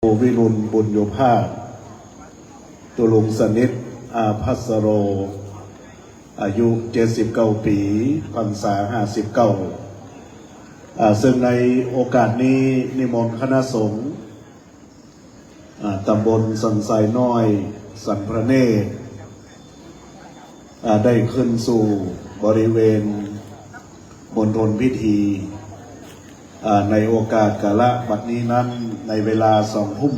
วิรุณบุญโยภาสตุลุงสนิทอาภัสโรอายุ79 ปีพรรษา59ซึ่งในโอกาสนี้นิมนต์คณะสงฆ์ตำบลสันทรายน้อยสันพระเนตรได้ขึ้นสู่บริเวณมณฑลพิธีในโอกาสกาละบัดนี้นั้นในเวลา20:00 น.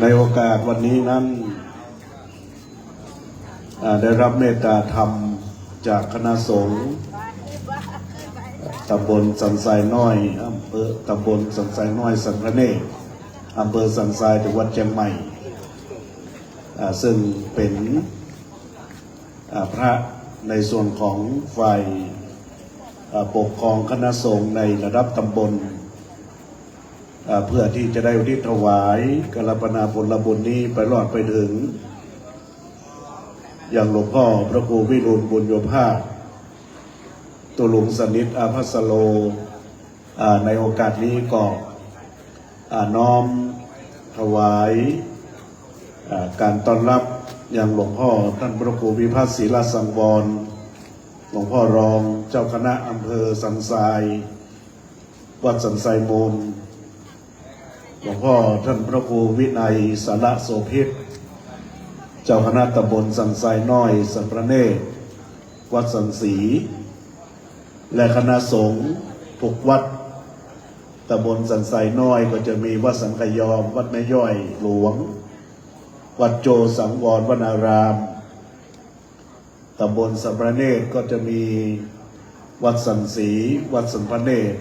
ในโอกาสวันนี้นั้นได้รับเมตตาธรรมจากคณะสงฆ์ตำบลสันทรายน้อยตำบลสันทรายน้อยสันพระเนตรอำเภอสันทรายจังหวัดเชียงใหม่ซึ่งเป็นพระในส่วนของฝ่ายปกครองคณะสงฆ์ในระดับตำบลเพื่อที่จะได้อุทิศถวายกรปนาผลบุญนี้ไปรอดไปถึงอย่างหลวงพ่อพระครูวิรุณบุญโยภาสตุลุงสนิทอาภัสโรในโอกาสนี้ก็น้อมถวายการต้อนรับอย่างหลวงพ่อท่านพระครูวิพัฒน์ศรีลสังวรหลวงพ่อรองเจ้าคณะอำเภอสันทรายวัดสันทรายมูลหลวงพ่อท่านพระครูวินัยสาระโสภิตเจ้าคณะตำบลสันทรายน้อยสันพระเนตรวัดสันศรีและคณะสงฆ์ทุกวัดตำบลสันทรายน้อยก็จะมีวัดสังขยอมวัดแม่ย่อยหลวงวัดโจสังวรวนารามตำบลสันพระเนตรก็จะมีวัดสันศรีวัดสันพระเนตร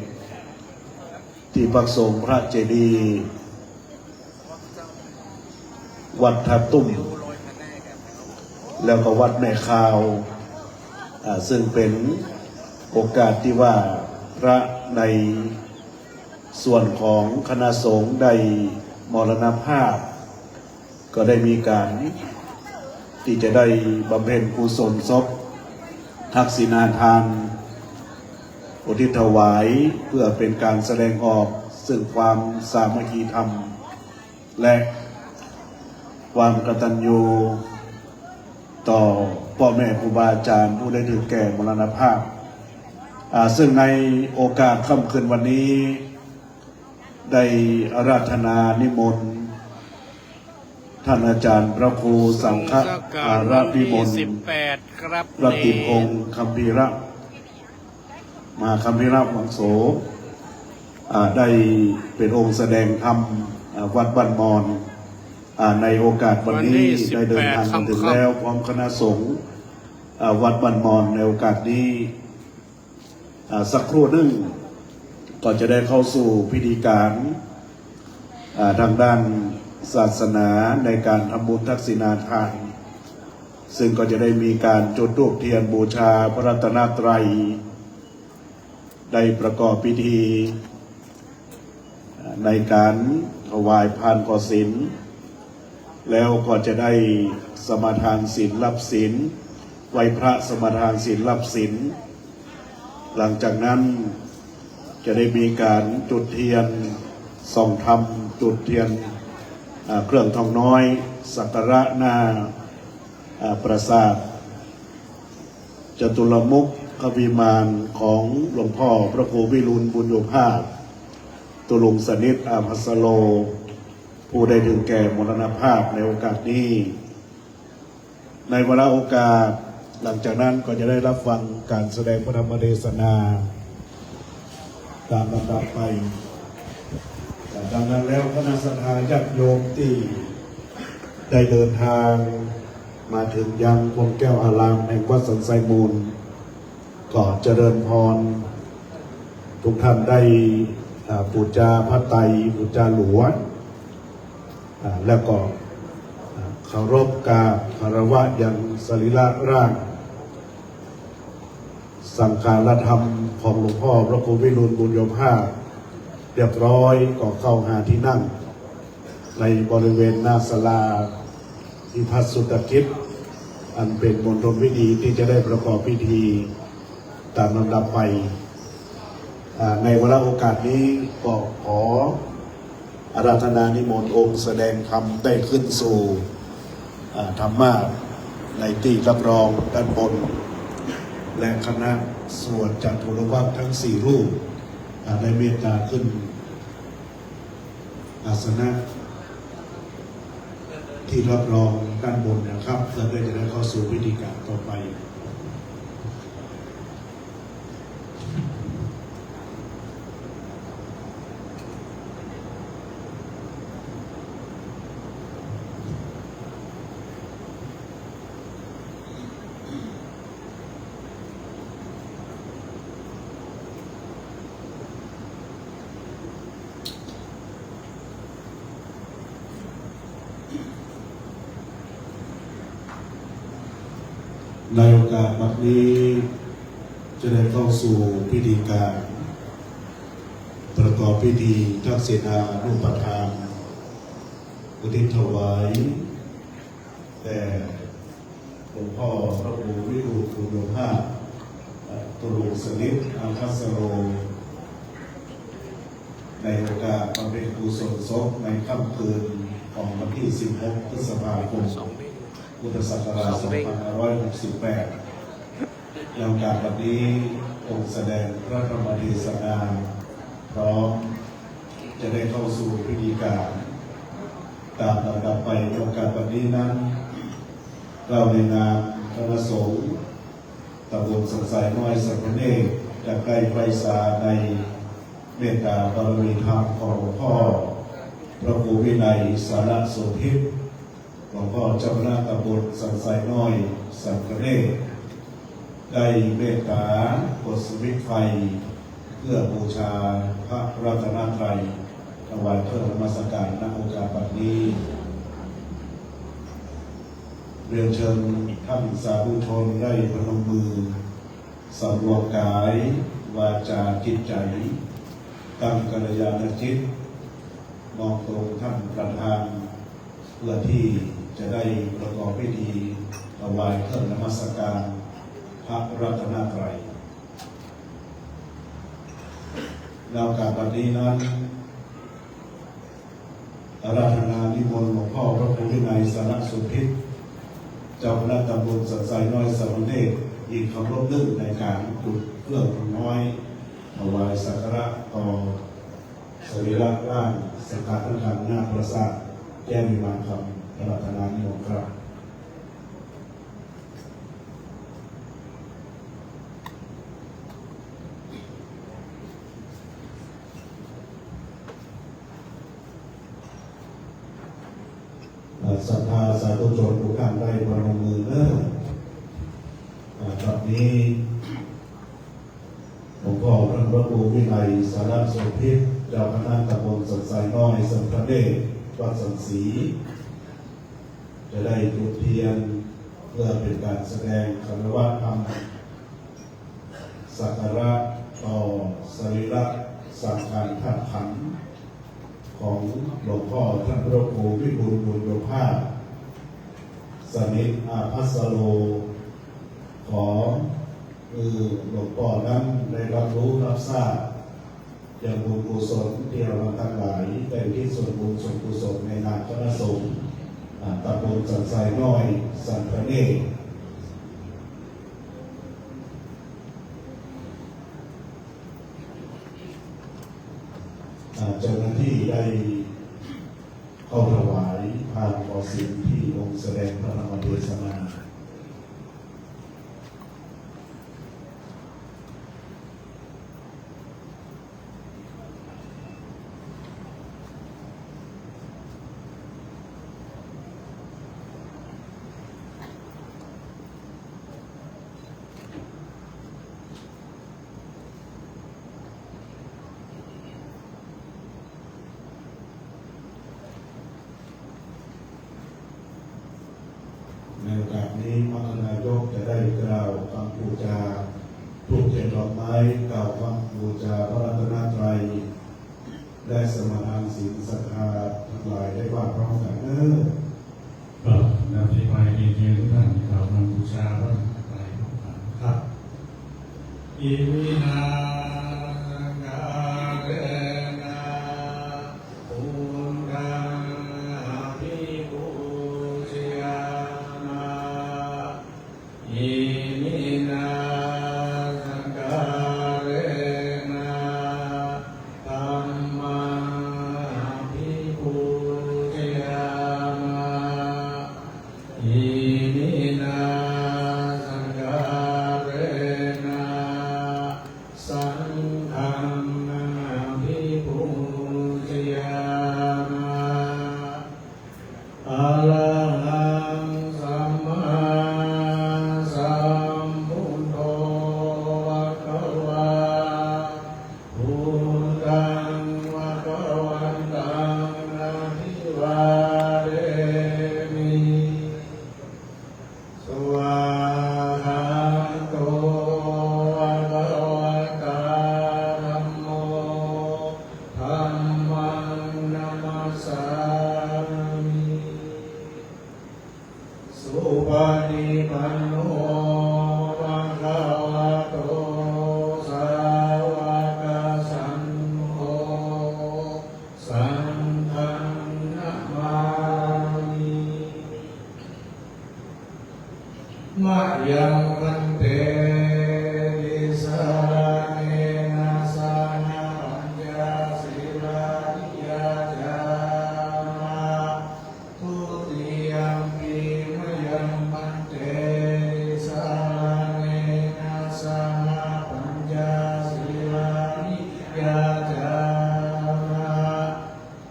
ที่พักสงฆ์พระเจดีย์วัดท่าตุ้มแล้วก็วัดแม่ข่าวซึ่งเป็นโอกาสที่ว่าพระในส่วนของคณะสงฆ์ได้มรณภาพก็ได้มีการที่จะได้บำเพ็ญกุศลศพทักษิณาทานอุทิศถวายเพื่อเป็นการแสดงออกซึ่งความสามัคคีธรรมและความกตัญญูต่อพ่อแม่ครูบาอาจารย์ผู้ได้ถึงแก่มรณภาพซึ่งในโอกาสค่ำคืนวันนี้ได้อาราธนานิมนต์ท่านอาจารย์พระครูสังฆอาราภิมลพระติองค์คัมภีระมาคัมภีระวังโสได้เป็นองค์แสดงธรรมวัดบ้านมอนในโอกาสวันนี้ได้เดินทางมาถึงแล้วพร้อมคณะสงฆ์วัดบ้านมอนในโอกาสนี้สักครู่หนึ่งก็จะได้เข้าสู่พิธีการทางด้านศาสนาในการทำบุญทักษิณาทานซึ่งก็จะได้มีการจุดธูปเทียนบูชาพระรัตนตรัยได้ประกอบพิธีในการถวายพานกฐินแล้วก็จะได้สมาทานศีลรับศีลไหว้พระสมาทานศีลรับศีลหลังจากนั้นจะได้มีการจุดเทียนส่องธรรมจุดเทียนเครื่องทองน้อยสักการะหน้าปราสาทจตุรมุขวิมานของหลวงพ่อพระครูวิรุณบุญโยภาสตุลุงสนิทอาภัสโรผู้ได้ถึงแก่มรณภาพในโอกาสนี้ในวาระโอกาสหลังจากนั้นก็จะได้รับฟังการแสดงพระธรรมเทศนาตามลำดับไปดังนั้นแล้วคณะสัตยาญาติโยมที่ได้เดินทางมาถึงยังวงแก้วอารามแห่งวัดสันทรายมูลก็เจริญพรทุกท่านได้ปูจาพระไตรปูจาหลวง แล้วก็เคารพกราบคารวะยังสรีระร่างสังฆารธรรมของหลวงพ่อพระครูวิรุฬบุญโยภาสเรียบร้อยก็เข้าหาที่นั่งในบริเวณหน้าศาลาอิพัสสุตกิจอันเป็นมณฑลพิธีที่จะได้ประกอบพิธีตามลำดับไปในวาระโอกาสนี้ก็ขออาราธนานิมนต์องค์แสดงธรรมได้ขึ้นสู่ธรรมาสน์ในที่รับรองด้านบนและคณะสวดจัตุรวรรธทั้ง4รูปได้เมตตาขึ้นอาสนะที่รับรองด้านบนนะครับเพื่อจะได้เข้าสู่พิธีการต่อไปในโอกาสบัดนี้จะได้เข้าสู่พิธีการประกอบพิธีทักษิณานุปทานอุทิศถวายแด่หลวงพ่อพระครูวิรุฬบุญโยภาสตุลุสนิทอาคัสโรในโอกาสบำเพ็ญกุศลศพในค่ำคืนของวันที่16 พฤษภาคมพุทธศักราช 2568 ในโอกาสวันนี้องค์แสดงพระธรรมเทศนาพร้อมจะได้เข้าสู่พิธีการตามลำดับไปในโอกาสวันนี้นั้นเราในนามคณะสงฆ์ตำบลสันทรายน้อยสัมเนกจะใกล้ไพศาลในเมตตาบารมีธรรมของหลวงพ่อพระครูวินัยสารโสภิตหลวงพ่อเจ้าคณะตำบลสันทรายน้อยสัมเนกได้เมตตากดสวิตช์ไฟเพื่อบูชาพระรัตนตรัยถวายเครื่องนมัสการณโอกาสบัดนี้เรียนเชิญท่านสาธุชนได้พนมมือสำรวมกายวาจาจิตใจตั้งกัลยาณจิตมองตรงท่านประธานเพื่อที่จะได้ประกอบพิธีถวายเครื่องนมัสการพระรัตนตรัยในโอกาสบัดนี้นั้นอาราธนานิมนต์หลวงพ่อพระครูวินัยสารโสภิตเจ้าคณะตำบลสันทรายน้อยสามเณรอีกคำรบลึกในการจุดเครื่องน้อยถวายสักการะต่อสรีระร่างสังฆทานหน้าพระศาสแก้วิมานคำอาราธนานิมนต์ครับศรัทธาสาธุชนทุกท่านได้ประนมมือตอนนี้หลวงพ่อพระครูวินัยสารโสภิตเจ้าคณะตำบลสันทรายน้อยสัมพระเดชวัดสันศรีจะได้จุดเทียนเพื่อเป็นการแสดงคารวะธรรมสักการะต่อสรีระสังขารธาตุขันธ์ของหลวงพ่อท่านพระครูวิรุฬบุญโยภาสสนิทอาภัสโรขอหลวงพ่อนั้นได้รับรู้รับทราบอย่างบุญกุศลที่เราทั้งหลายได้ที่ส่วนบุญส่วนกุศลในนามคณะสงฆ์ตำบลสันทรายน้อยสันพระเนตรเจ้าหน้าที่ได้เข้าถวายพานขอสิ่งที่องค์แสดงพระธรรมเทศนา โอกาสนี้มรรคนายกจะได้กล่าวคำบูชาปลูกเทียนดอกไม้กล่าวคำบูชาพระรัตนตรัยได้สมาทานศีลศรัทธาทั้งหลายได้ว่าพร้อมกันก็นำที่ไปเรียนทุกท่านกล่าวนำบูชาพระรัตนตรัยครับอิมินายังวันเตติสาเนนะสานะปัญญาศิลานิยาจามาทุติยมปีมยังวันเตติสาเนนะสานะปัญญาศิลานิยาจามา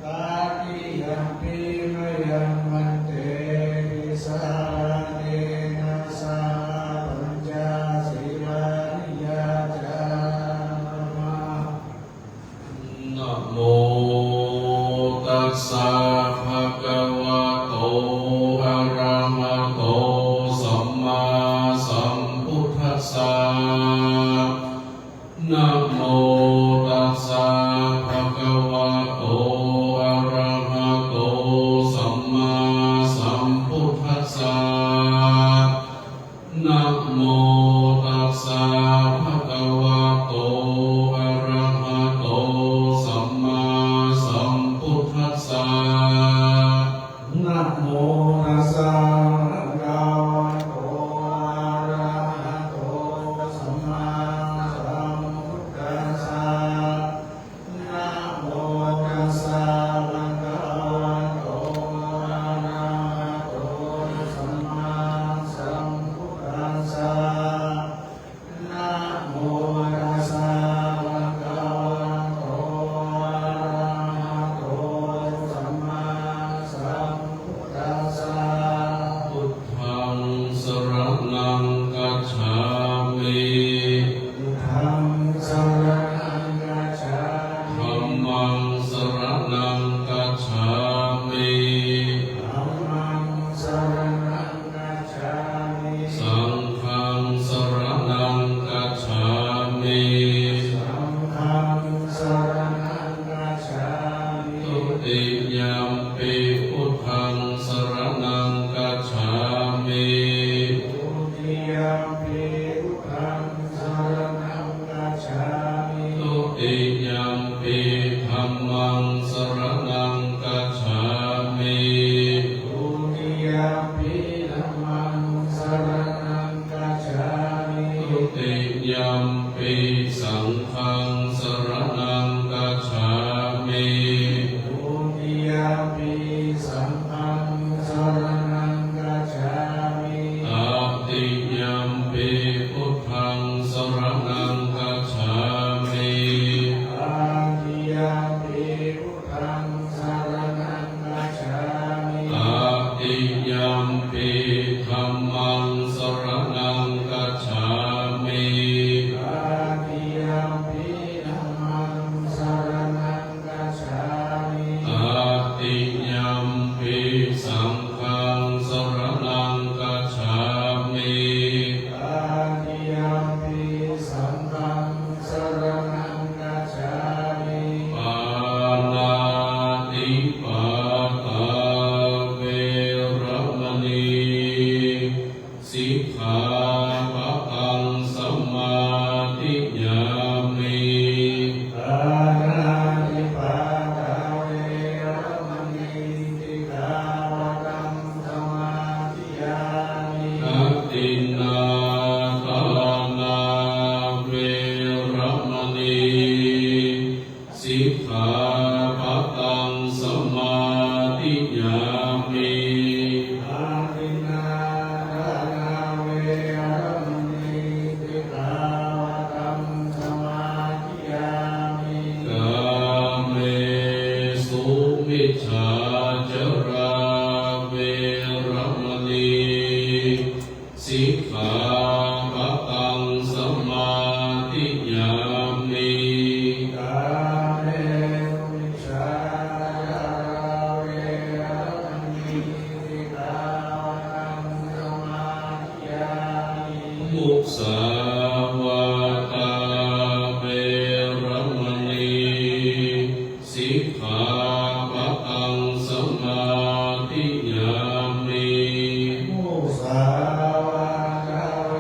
ตาติยมปีมยังวันเตติสาสะภะคะวะโตอะระหะโตสัมมาสัมพุทธัสสะนะโมตัสสะภะคะวะโตอะระหะโตสัมมาสัมพุทธัสสะนะโมตัสสะภะคะวะโตอะระหะโตสัมมาสัมพุทธัสสะนะโมตัสสะภะคะวะโตอะระหะโตสัมมาสัมพุทธัสสะนะโมตัสสะภะคะวะโตอะระหะโตสัมมาสัมพุทธัสสะนะโมตัสสะภะคะวะโตอะระหะโตสัมมาสัมพุทธัสสะพุทธังสรณังกัจฉามิพุทธังสรณังกัจฉามิธัมมังสรณังกัจฉามิธัมมังสรณังกัจฉามิสังฆังสรณังกัจฉามิสังฆังสรณังกัจฉามิทุติยมปิพุทธังสรณังกัจฉามิทุติยมปิพุทธังสรณังกัจฉามิทุติยมปิธัมมังสรณังกัจฉามิทุติยมปิธัมมังสรณังกัจฉามิทุติยมปิสังฆังสรณังกัจฉามิทุติยมปิสังฆังสรณังกัจฉามิตติยมปิพุทธังสรณังกัจฉามิตติยมปิพุทธังสรณังกัจฉามิตติยมปิธัมมังสรณังกัจฉามิตติยมปิธัมมังสรณังกัจฉามิตติยมปิสังฆังสรณังกัจฉ มิอาทินาทาเวรมณีสิกขาวะตังสมาธิยามิ กาเมสุมิจฉาจาราเวรมณีสิกขาปะทังสมาธิยามิ กาเมสุมิจฉาจาราเวรมณีสิกขาวะตังสมาธิยามิ มุสาวาทาเวรมณีสิกขาปะทังสมาธิยามิ มุสาวาทาเว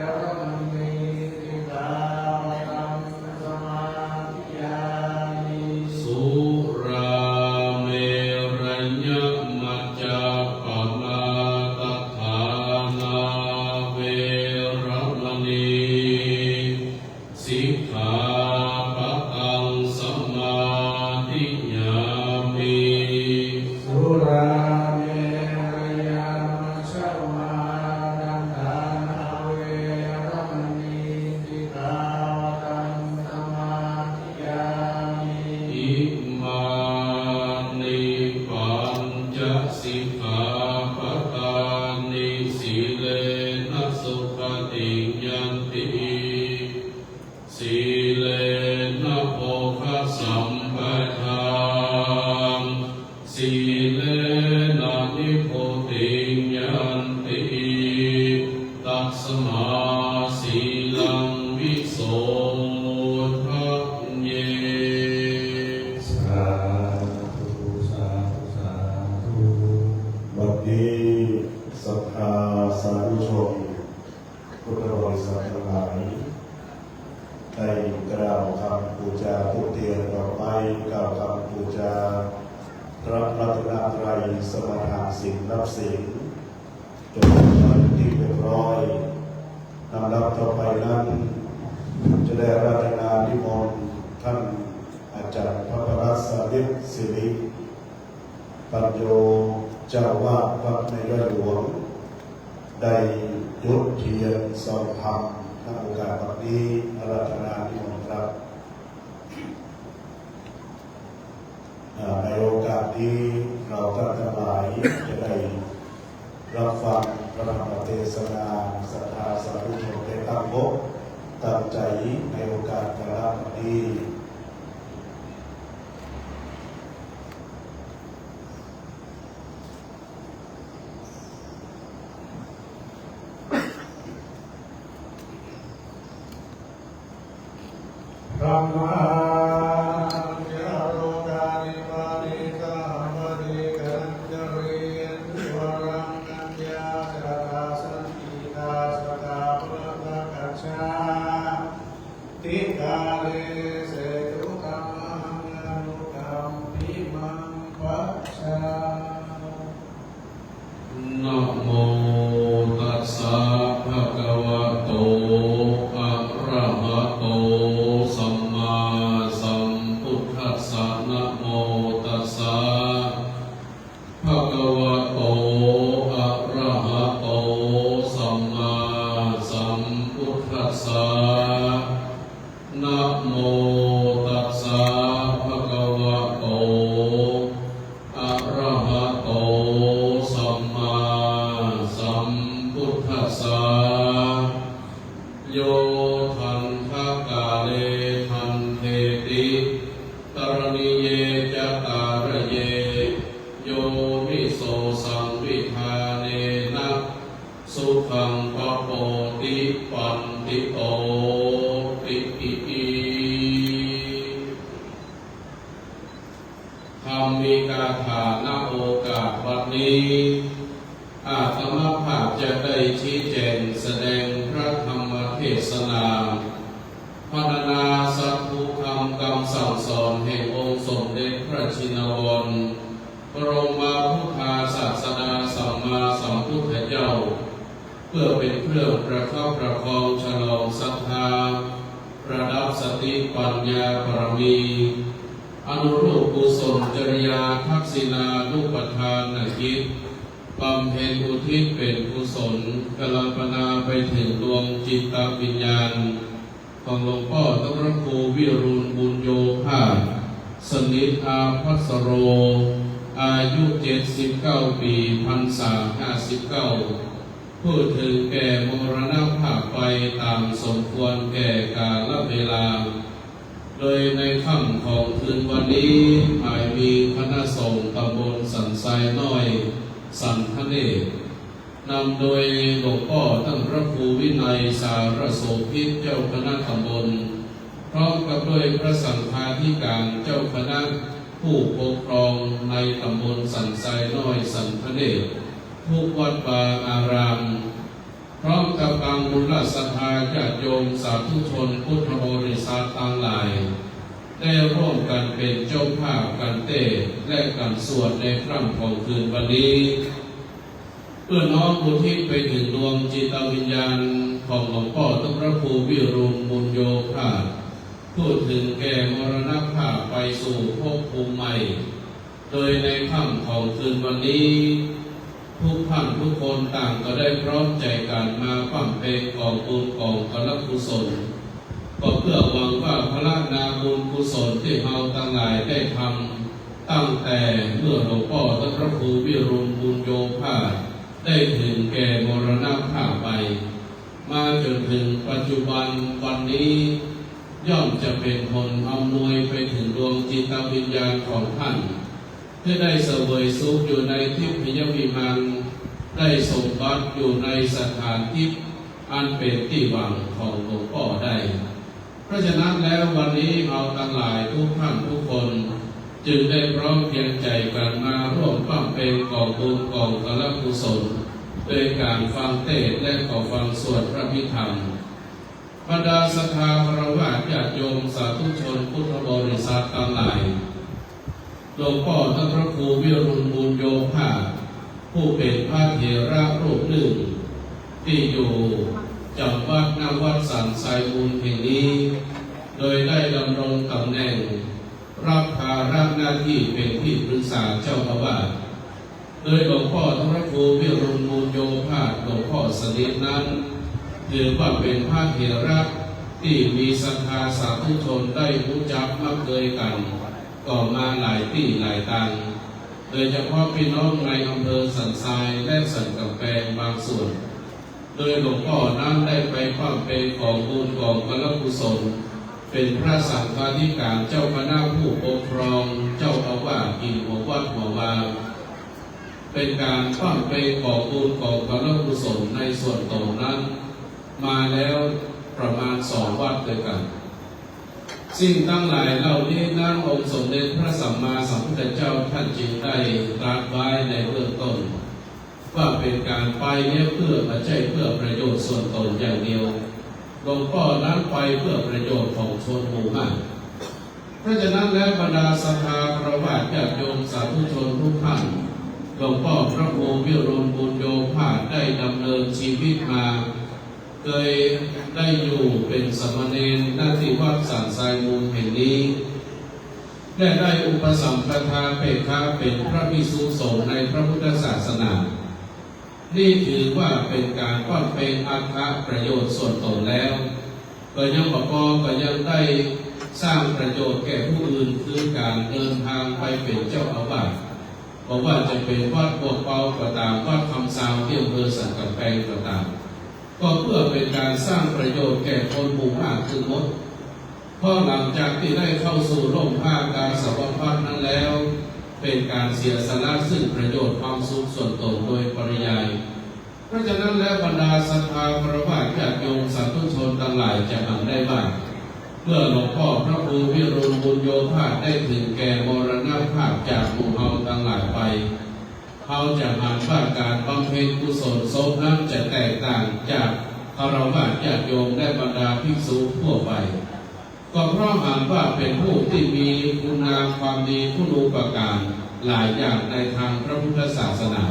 รมณีสิกขาวะตังสมาธิยามิ สุราเมรยมัจจปมาตฐานาเวรมณีสิกขาปะทังสมาธิยามิ สุราเมรยมัชฌะมาดันทานาเวรมณีสิกขาวะตังสมาธิยามิ อิมานิปัญจสิกขาปทานิสีเลนะสุขติยันติสีเลนะโภคสัมปทานสีเลนะนิโพธิยันติตัสมาสีลังวิโสทะเย สาธุสาธุสาธุ บัดนี้ศรัทธาสาธุชนพุทธบริษัททั้งหลายได้กล่าวคำบูชาผู้เตียนดอกไม้กล่าวคำบูชาพระรัตนตรัยสมาทานสิ่งรับสิ่งจนเป็นที่เรียบร้อยนำรับต่อไปนั้นจะได้รัตนานิมนต์ท่านอาจารย์พระประรัตสาริสิริปัญโยเจ้าวาดวัดในยอดหลวงได้ยุดเทียนสอนธรรมในโอกาสวันนี้อาราธนานิมนต์ครับในโอกาสที่เราท่านทั้งหลายจะได้รับฟังพระธรรมเทศนาศรัทธาสาธุชนได้ตั้งอกตั้งใจในโอกาสแต่ละวันนี้ ธรรมาเจโรกานิวานิสาหะเดกัญจเรียนวรังกัญญาสกาสันติกาสกาปะกัจฉาติกาเลเสตุกัมมังอนุกัมปิมังปัจฉา นะโมตัสสะภะคะวะโตอะระหะโตสัมมาสัมพุทธัสสะนะโมตัสสะภะคะวะโตอะระหะโตสัมมาสัมพุทธัสสะนะโมตัสสะภะคะวะโตอะระหะโตสัมมาสัมพุทธัสสะโยทันทกาเลทันเทติตรณิเยจะตารเยโยนิโสสังวิธาเนนะสุขังปโปติปันติโตปิอิอิธรรมิกาถาณโอกาสวันนี้อาตมาภาพจะได้ชี้แจงแสดงพระธรรมเทศนาพรรณนาสัพพุธรรมคำสั่งสอนแห่งองค์สมเด็จพระชินวรบรมพุทธาศาสนาสัมมาสัมพุทธเจ้า เพื่อเป็นเครื่องประคับประคองฉลองศรัทธาประดับสติปัญญาบารมี อนุรูปกุศลจริยาทักษิณานุปทานกิจบำเพ็ญอุทิศเป็นกุศลกัลปนาไปถึงดวงจิตวิญญาณของหลวงพ่อพระครูวิรุณบุญโยภาสสนิทอาภัสโรอายุ79 ปีพรรษา59ผู้ถึงแก่มรณภาพไปตามสมควรแก่กาลเวลาโดยในค่ำของคืนวันนี้หมายมีคณะสงฆ์ตำบลสันทรายน้อยสันทเนศนำโดยหลวงพ่อท่านพระครูวินัยสารโสภิตเจ้าคณะตำบลพร้อมกับด้วยพระสังฆาธิการเจ้าคณะผู้ปกครองในตำบลสันทรายน้อยสันทเนศทุกวัดวาอารามพร้อมกับกำบุญศรัทธาญาติโยมสาธุชนพุทธบริษัทต่างหลายได้ร่วมกันเป็นเจ้าภาพกันเทศและกันสวดในค่ำของคืนวันนี้เพื่อน้อมอุทิศไปถึงดวงจิตวิญญาณของหลวงพ่อพระครูวิรุณบุญโยภาสผู้ถึงแก่มรณภาพไปสู่ภพภูมิใหม่โดยในค่ำของคืนวันนี้ทุกท่านทุกคนต่างก็ได้พร้อมใจกันมาปั้มเป็นกองบุญกองพระกุศลก็เพื่อหวังว่าพระนาบุญกุศลที่เราทั้งหลายได้ทำตั้งแต่เมื่อหลวงพ่อพระครูวิรุณบุญโยภาสได้ถึงแก่มรณภาพไปมาจนถึงปัจจุบันวันนี้ย่อมจะเป็นผลอำนวยไปถึงดวงจิตวิญญาณของท่านเพื่อได้เสวยสุขอยู่ในทิพยวิมานได้สมบัติอยู่ในสถานทิพย์อันเป็นที่หวังของหลวงพ่อได้เพราะฉะนั้นแล้ววันนี้เราทั้งหลายทุกท่านทุกคนจึงได้พร้อมเพียงใจกันมาร่วมปั้มเป็นกองบุญกองพระกุศลโดยการฟังเทศน์และขอฟังสวดพระพิธรรมบรรดาศรัทธาคฤหัสถ์ญาติโยมสาธุชนพุทธบริษัททั้งหลายหลวงพ่อท่านพระครูวิรุณบุญโยภาสผู้เป็นพระเถระรูปหนึ่งที่อยู่จังหวัดนครสันทรายมูลแห่งนี้โดยได้ดำรงตำแหน่งรับภาระหน้าที่เป็นที่ปรึกษาเจ้าอาวาสโดยหลวงพ่อท่านพระครูวิรุณบุญโยภาสหลวงพ่อสนิทนั้นถือว่าเป็นพระเถระที่มีศรัทธาสาธุชนได้รู้จักมักเคยกันก่อมาหลายที่หลายตังโดยเฉพาะพี่น้องในอำเภอสันทรายและสันกำแพงบางส่วนโดยหลวงพ่อนั้นได้ไปปั้มเป็นของบุญของพระกุศลเป็นพระสังฆาธิการเจ้าคณะผู้ปกครองเจ้าอาวาสอินหัววัดหัววางเป็นการปั้มเป็นของบุญของพระกุศลในส่วนตรงนั้นมาแล้วประมาณ2 วัดด้วยกันสิ่งทั้งหลายเหล่านี้นั้นองค์สมเด็จพระสัมมาสัมพุทธเจ้าท่านจึงได้ตรัสไว้ในเบื้องต้นว่าเป็นการไปเนี่ยเพื่อไม่ใช่เพื่อประโยชน์ส่วนตนอย่างเดียวหลวงพ่อนั้นไปเพื่อประโยชน์ของชนหมู่มากเพราะฉะนั้นแล้วบรรดาศรัทธาคฤหัสถ์ญาติโยมสาธุชนทุกท่านหลวงพ่อพระครูวิรุณบุญโยภาสได้ดำเนินชีวิตมาเคยได้อยู่เป็นสามเณรณที่วัดสันทรายมูลแห่งนี้และได้อุปสัมปทาเป็นพระเป็นพระภิกษุสงฆ์ในพระพุทธศาสนานี่ถือว่าเป็นการป้อนเป็นอัตถประโยชน์ส่วนตนแล้วก็ยังประกอบก็ยังได้สร้างประโยชน์แก่ผู้อื่นคือการเดินทางไปเป็นเจ้าอาวาสเพราะว่าจะเป็นวัดบัวเปาก็ตามวัดคำซาวที่อำเภอสันกำแพงก็ตามก็เพื่อเป็นการสร้างประโยชน์แก่คนหมู่มากคือหมดเพราะหลังจากที่ได้เข้าสู่ร่มผ้าการสัมพันธ์นั้นแล้วเป็นการเสียสละซึ่งประโยชน์ความสุขส่วนตนโดยปริยายเพราะฉะนั้นแล้วบรรดาศรัทธาคฤหัสถ์ญาติโยมสาธุชนทั้งหลายจะทำได้บ้างเมื่อหลวงพ่อพระครูวิรุณบุญโยภาสได้ถึงแก่มรณภาพจากหมู่เฮาทั้งหลายไปเขาจะหันว่าการบำเพ็ญกุศลศพนั้นจะแตกต่างจากคฤหัสถ์ญาติโยมและบรรดาภิกษุทั่วไปก็เพราะหันว่าเป็นผู้ที่มีคุณงามความดีคุณูปการหลายอย่างในทางพระพุทธศาสนา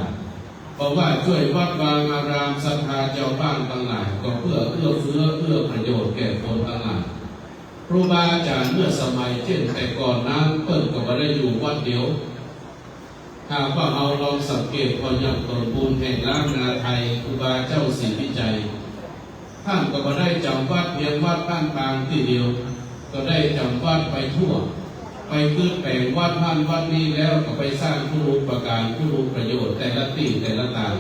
เพราะว่าช่วยวัดวางอารามศรัทธาเจ้าบ้านทั้งหลายก็เพื่อเอื้อเฟื้อเพื่อประโยชน์แก่คนทั้งหลาย ครูบาอาจารย์เมื่อสมัยเช่นแต่ก่อนนั้นเปิ้นก็ไม่ได้อยู่วัดเดียวหากว่าเราลองสังเกตพออย่างตนบุญแห่งล้านนาไทยครูบาเจ้าศรีวิจัยท่านก็ไม่ได้จำวัดเพียงวัดบ้านกลางที่เดียวก็ได้จำวัดไปทั่วไปคืนแปลงวัดนั่นวัดนี้แล้วก็ไปสร้างผู้รู้ประการผู้รู้ประโยชน์แต่ละที่แต่ละต่าง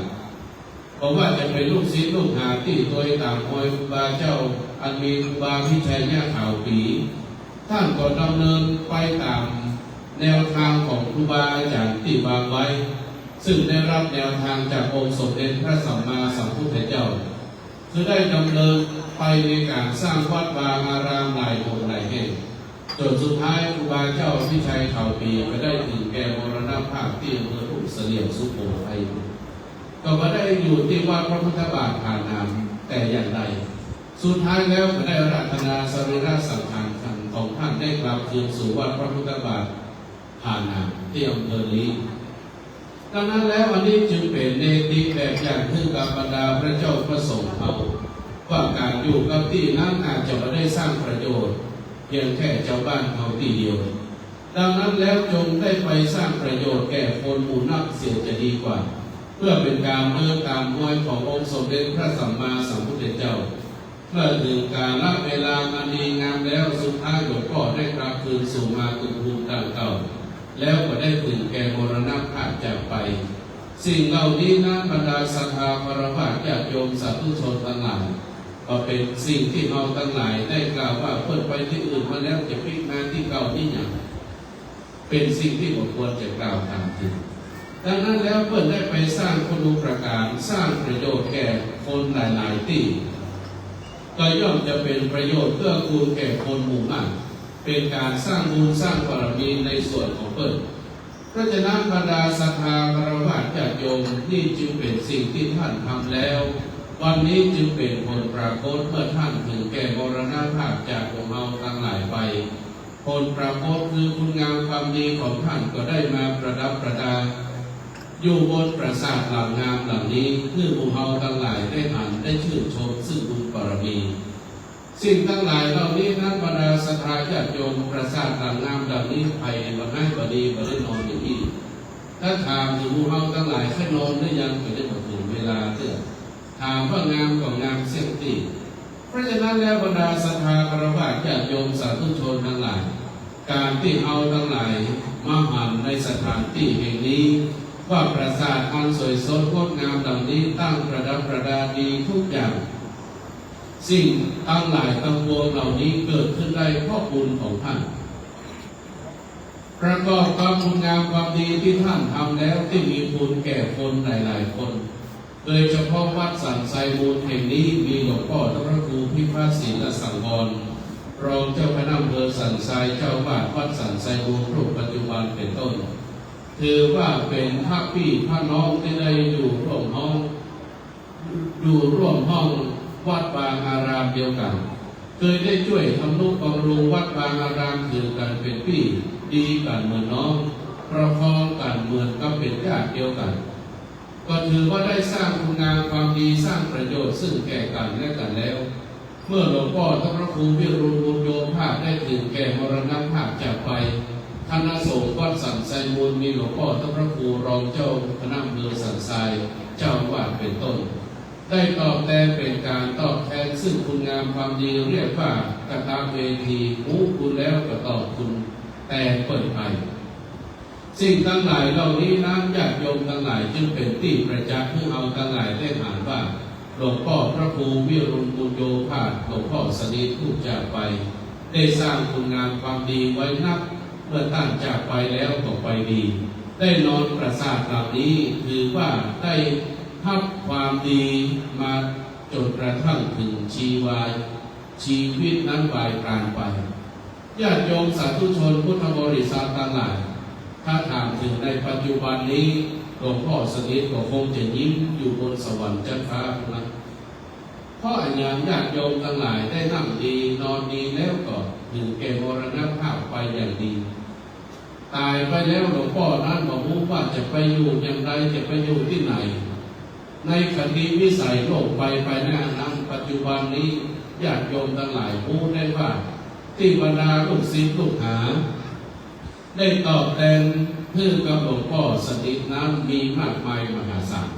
เพราะว่าจะเป็นลูกศิษย์ลูกหาที่ตัวต่างคอยครูบาเจ้าอันมีครูบาวิชัยญาข่าวปีท่านก็ดำเนินไปตามแนวทางของครูบาอาจารย์ที่วางไว้ซึ่งได้รับแนวทางจากองค์สมเด็จพระสัมมาสัมพุทธเจ้าคือได้ดำเนินไปในการสร้างวัดวาอารามหลายองค์หลายแห่งจนสุดท้ายครูบาเจ้าวิชัยข่าวปีก็ได้ถึงแก่มรณภาพที่อำเภอทุ่งเสลี่ยมสุโขทัยก็ไม่ได้อยู่ที่วัดพระพุทธบาทผ่านนามแต่อย่างใดสุดท้ายแล้วก็ได้รัตนาสรีระสังขารของท่านได้กลับคืนสู่วัดพระพุทธบาทผ่านนามที่อำเภอลีดังนั้นแล้ววันนี้จึงเป็นเนติแบบอย่างขึ้นกับบรรดาพระเจ้าพระสงฆ์เขาว่าการอยู่กับที่นั้นอาจจะไม่ได้สร้างประโยชน์เพียงแค่เจ้าบ้านเขาที่เดียวดังนั้นแล้วจงได้ไปสร้างประโยชน์แก่คนหมู่นักเสียจะดีกว่าเพื่อเป็นการเมื่อตามห้วยขององค์สมเด็จพระสัมมาสัมพุทธเจ้าเมื่อถึงการละเวลามันดีงามแล้วสุดท้ายหลวงพ่อได้กลับคืนสู่มาตุภูมิดังเก่าแล้วก็ได้ถึงแก่มรณภาพจากไปสิ่งเหล่านี้นะบรรดาศรัทธาพระวาญาติโยมสาธุชนทั้งหลายก็เป็นสิ่งที่เราทั้งหลายได้กล่าวว่าเพิ่นไปที่อื่นมาแล้วจะพิจารณาที่เก่าที่อย่างเป็นสิ่งที่บ่ควรจะกล่าวตามจริงดังนั้นแล้วเพิ่นได้ไปสร้างคุณูปการสร้างประโยชน์แก่คนหลายๆที่ก็ย่อมจะเป็นประโยชน์เพื่อคูณแก่คนหมู่มากเป็นการสร้างบุญสร้างบารมีในส่วนของเพิ่นเพราะฉะนั้นบรรดาศรัทธาพระวาญาติโยมนี่จึงเป็นสิ่งที่ท่านทำแล้ววันนี้จึงเป็นผลปรากฏเมื่อท่านถึงแก่มรณภาพจากของเราทั้งหลายไปผลปรากฏคือคุณงามความดีของท่านก็ได้มาประดับประดาอยู่บนปราสาทหลังงามหลังนี้เพื่อพวกเราทั้งหลายได้อ่านได้ชื่นชมซึ่งบุญบารมีสิ่งทั้งหลายเหล่านี้นั้นบรรดาศรัทธาญาติโยมปราสาทหลังงามหลังนี้ไปมาให้บดีมาได้นอนอย่างนี้ถ้าถามถึงพวกเราทั้งหลายแค่นอนได้ยังไม่ได้หมดถึงเวลาเถอะถามว่างามของงามเสียงตีเพราะฉะนั้นแล้วบรรดาศรัทธาพระวาญาติโยมสาธุชนทั้งหลายการที่เอาทั้งหลายมาหันในสถานที่แห่งนี้ว่าปราสาทอันสวยสดงดงามเหล่านี้ตั้งประดับประดาดีทุกอย่างสิ่งทั้งหลายทั้งปวงเหล่านี้เกิดขึ้นได้เพราะบุญของท่านประกอบกับคุณงามความดีที่ท่านทำแล้วที่มีบุญแก่คนหลายๆคนโดยเฉพาะวัดสันไซมูลแห่งนี้มีหลวงพ่อพระครูพิพัฒน์ศิลสังวรรองเจ้าคณะอำเภอสันไซเจ้าวาดวัดสันไซมูลรูปปัจจุบันเป็นต้นถือว่าเป็นพระพี่พระน้องที่ได้อยู่ร่วมห้องวัดบางอารามเดียวกันเคยได้ช่วยทำนุบำรุงวัดบางอารามถือกันเป็นพี่ดีกันเหมือนน้องประคองกันเหมือนก็เป็นญาติเดียวกันก็ถือว่าได้สร้างคุณงามความดีสร้างประโยชน์ซึ่งแก่กันและกันแล้วเมื่อหลวงพ่อพระครูวิรุณบุญโยภาสได้ถึงแก่มรณภาพจากไปคณะสงฆ์วัดสันไซมูลมีหลวงพ่อพระครูรองเจ้าคณะอำเภอสันไซเจ้าวาดเป็นต้นได้ตอบแทนเป็นการตอบแทนซึ่งคุณงามความดีเรียกว่ากฐาเวทีรู้คุณแล้วก็ตอบคุณแต่เปิดไปสิ่งทั้งหลายเหล่านี้น้ำญาติโยมทั้งหลายจึงเป็นที่ประจักษ์เพื่อเอาทั้งหลายได้อ่านว่าหลวงพ่อพระครูวิรุณบุญโยภาสหลวงพ่อสนิทผู้จากไปได้สร้างคุณงามความดีไว้นับเมื่อท่านจากไปแล้วก็ไปดีได้นอนปราสาทเหล่านี้ถือว่าได้ทับความดีมาจนกระทั่งถึงชีวิตนั้นวายกลางไปญาติโยมสาธุชนพุทธบริษัททั้งหลายถ้าถามถึงในปัจจุบันนี้หลวงพ่อสนิทก็คงจะยิ้มอยู่บนสวรรค์ชั้นฟ้านะเพราะอย่างญาติโยมทั้งหลายได้นั่งดีนอนดีแล้วก็ถึงแก่มรณภาพไปอย่างดีตายไปแล้วหลวงพ่อนั้นบอกว่าจะไปอยู่อย่างไรจะไปอยู่ที่ไหนในคติวิสัยโลกไปหน้านั้นปัจจุบันนี้ญาติโยมทั้งหลายรู้ได้ว่า ที่บรรดาลูกศิษย์ลูกหาได้ตอบแทนเพื่อกับหลวงพ่อสนิทนั้นมีมากมายมหาศาล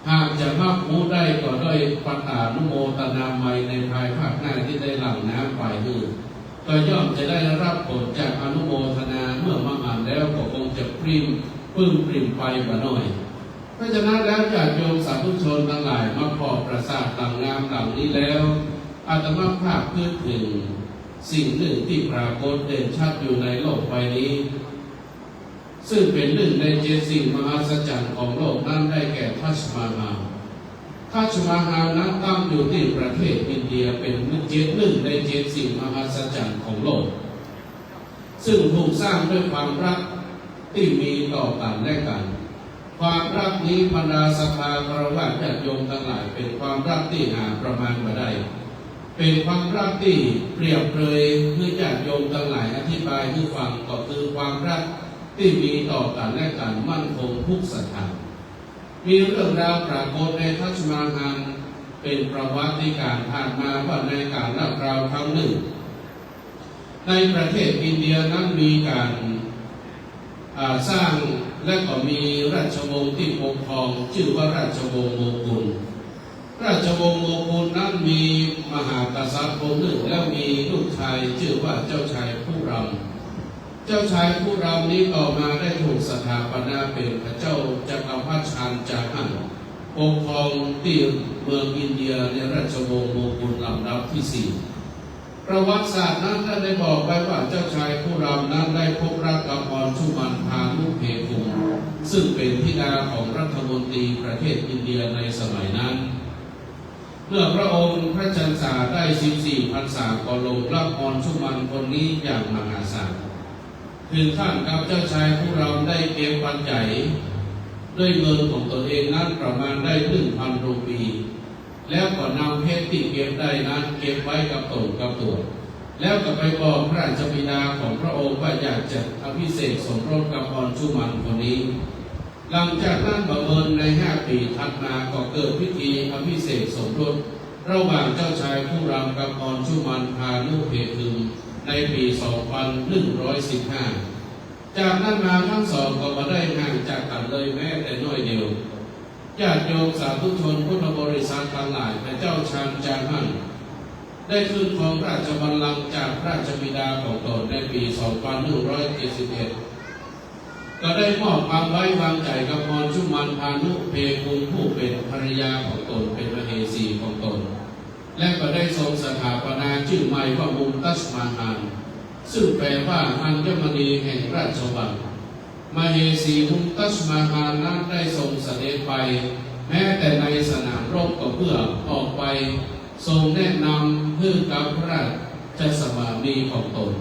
หากจะมากรู้ได้ก็ด้วยปัตตานุโมทนาไมในภายภาคหน้าที่ได้หลั่งน้ำไปก็ย่อมจะได้รับผลจากอนุโมทนาเมื่อมาอ่านแล้วก็คงจะปลื้มไปบ่หน่อยเพราะฉะนั้นแล้วญาติโยมสาธุชนทั้งหลายมาพอปราสาทหลังงามหลังนี้แล้วอาตมาภาพเพื่อถึงสิ่งหนึ่งที่ปรากฏเด่นชัดอยู่ในโลกใบนี้ซึ่งเป็นหนึ่งในเจ็ดสิ่งมหัศจรรย์ของโลกนั้นได้แก่ทัชมาฮาลทัชมาฮาลนั้นตั้งอยู่ที่ประเทศอินเดียเป็นหนึ่งในเจ็ดสิ่งมหัศจรรย์ของโลกซึ่งถูกสร้างด้วยความรักที่มีต่อกันและกันความรักนี้บรรดาศรัทธาคารวะญาติโยมทั้งหลายเป็นความรักที่หาประมาณไม่ได้เป็นความรักที่เปรียบเลยเพื่อญาติโยมทั้งหลายอธิบายให้ฟังก็คือความรักที่มีต่อกันและกันมั่นคงทุกสถานมีเรื่องราวปรากฏในทัชมาฮาลเป็นประวัติการผ่านมาว่าในการเล่าคราวครั้งหนึ่งในประเทศอินเดียนั้นมีการสร้างและก็มีราชวงศ์ที่ปกครองชื่อว่าราชวงศ์โมกุลราชวงศ์โมกุลนั้นมีมหากษัตริย์องค์หนึ่งแล้วมีลูกชายชื่อว่าเจ้าชายผู้รำเจ้าชายผู้รำนี้ต่อมาได้ถูกสถาปนาเป็นพระเจ้าจักรพรรดิชาญจาหันปกครองที่เมืองอินเดียในราชวงศ์โมกุลลำดับที่ 4ประวัติศาสตร์นั้นท่านได้บอกไว้ว่าเจ้าชายผู้รำนั้นได้พบรักกับอรชุมันพานุเพคุงซึ่งเป็นธิดาของรัฐมนตรีประเทศอินเดียในสมัยนั้นเมื่อพระองค์พระชนษาได้14 พรรษาก็ลงรับอรชุมันคนนี้อย่างมหาศาลถึงขั้นกับเจ้าชายผู้รำได้เก็บปัจจัยด้วยเงินของตนเองนั้นประมาณได้ 1,000 รูปีแล้วก็นำเพชรที่เก็บได้นั้นเก็บไว้กับตนกับตัวแล้วก็ไปบอกพระราชบิดาของพระองค์ว่าอยากจะอภิเษกสมรสกับอรชุมันคนนี้หลังจากนั้นบังเอิญใน5 ปีถัดมาก็เกิดพิธีอภิเษกสมรสระหว่างเจ้าชายผู้รำกับอรชุมันพานุเพคุงในปี 2115 จากนั้นมาทั้งสองก็มาได้ห่างจากกันเลยแม้แต่น้อยเดียวญาติโยมสาธุชนพุทธบริษัททั้งหลายพระเจ้าชาญจาหันได้ขึ้นครองราชบัลลังก์จากพระราชบิดาของตนในปี 2171 ก็ได้มอบความไว้วางใจกับอรชุมันพานุเพคุงผู้เป็นภรรยาของตนเป็นมเหสีของตนและก็ได้ทรงสถาปนาชื่อใหม่ว่ามุมตัชมาฮาลซึ่งแปลว่าอัญมณีแห่งราชวังมเหสีมุมตัชมาฮาลนั้นได้ทรงเสด็จไปแม้แต่ในสนามรบก็เพื่อออกไปทรงแนะนำเพื่อกับพระราชสวามีของตน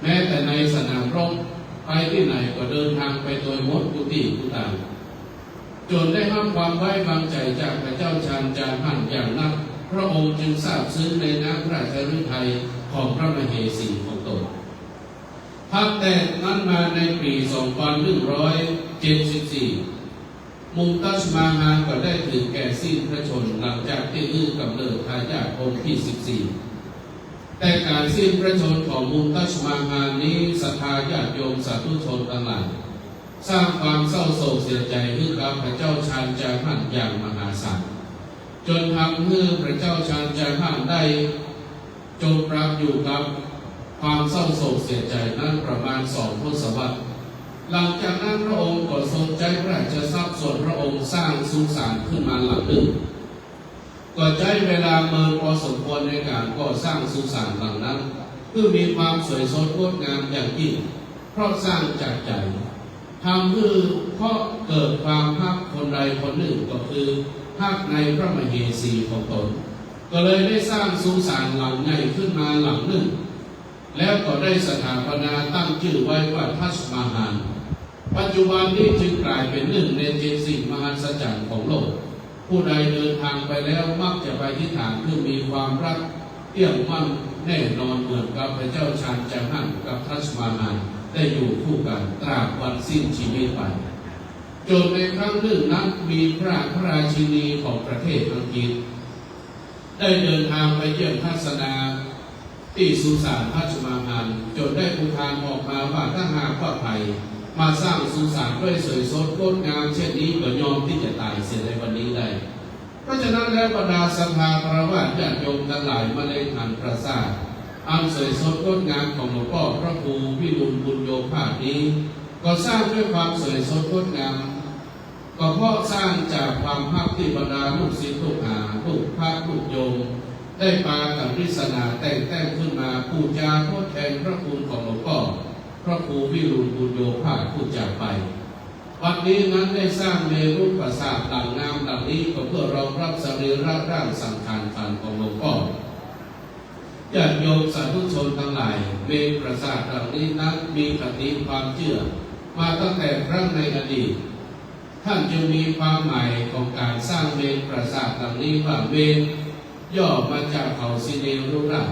แม้แต่ในสนามรบไปที่ไหนก็เดินทางไปโดยมดกุฏิกุฏางจนได้รับความไว้วางใจจากพระเจ้าชาญจาหันอย่างนักพระองค์จึงทราบซึ้งในน้ำพระราชฤทัยของพระมเหสีของตนพักแต่นั้นมาในปี 2174 มุมตัชมาฮาลก็ได้ถึงแก่สิ้นพระชนม์หลังจากที่กำเนิดทายาทองค์ที่ 14 แต่การสิ้นพระชนม์ของมุมตัชมาฮาลนี้ศรัทธาญาติโยมสาธุชนทั้งหลายสร้างความเศร้าโศกเสียใจให้กับพระเจ้าชาญจาหันอย่างมหาศาลจนทำให้พระเจ้าชาญจาหันได้จมปลักอยู่กับความเศร้าโศกเสียใจนั้นประมาณ2 ทศวรรษหลังจากนั้นพระองค์ก็ทรงใจพระราชทรัพย์ส่วนพระองค์สร้างสุสานขึ้นมาหลังหนึ่งก็ใช้เวลาเมินพอสมควรในการก่อสร้างสุสานหลังนั้นเพื่อมีความสวยสดงดงามอย่างยิ่งเพราะสร้างจากใจทำเพื่อเพราะเกิดความภาคคนใดคนหนึ่งก็คือภาคในพระมเหสีของตนก็เลยได้สร้างสุสานหลังใหญ่ขึ้นมาหลังหนึ่งแล้วก็ได้สถาปนาตั้งชื่อไว้ว่าทัชมาฮาลปัจจุบันนี้จึงกลายเป็นหนึ่งใน7 สิ่งมหัศจรรย์ของโลกผู้ใดเดินทางไปแล้วมักจะไปที่ฐานเพื่อมีความรักเที่ยงมั่นแน่นอนเหมือนกับพระเจ้าชาญจาหันกับทัชมาฮาลได้อยู่คู่กันตราบวันสิ้นชีวิตไปจนในครั้งหนึ่งนั้นมีพระราชินีของประเทศอังกฤษได้เดินทางไปเยี่ยมทัศนา ที่สุสานราชมาภานจนได้อุทานออกมาว่าถ้าหากว่าใครมาสร้างสุสานด้วยสวยสดงดงามเช่นนี้ก็ยอมที่จะตายเสียในวันนี้ได้เพราะฉะนั้นแล้วบรรดาศรัทธาคฤหัสถ์ญาติโยมทั้งหลายมาเล่นหันปราสาทอันสวยสดงดงามของหลวงพ่อพระครูวิรุฬบุญโยภาสนี้ก็สร้างด้วยความสวยสดงดงามก็เพราะสร้างจากความภาคที่บรรดาลูกศิษย์ลูกหาลูกพระลูกโยมได้ปากับปริศนาแต่งขึ้นมาพูดจาทดแทนพระคุณของหลวงพ่อพระครูวิรุฬบุญโยภาสพูดจากไปวันนี้นั้นได้สร้างเมรุปราสาทหลังงามหลังนี้ก็เพื่อรองรับสรีระร่างสังขารขันของหลวงพ่อญาติโยมสาธุชนทั้งหลายเมรุปราสาทหลังนี้นั้นมีคติความเชื่อมาตั้งแต่ครั้งในอดีตท่านจึงมีความหมายของการสร้างเมรุปราสาทหลังนี้ว่าเมรุย่อมาจากเขาสิเนรุราช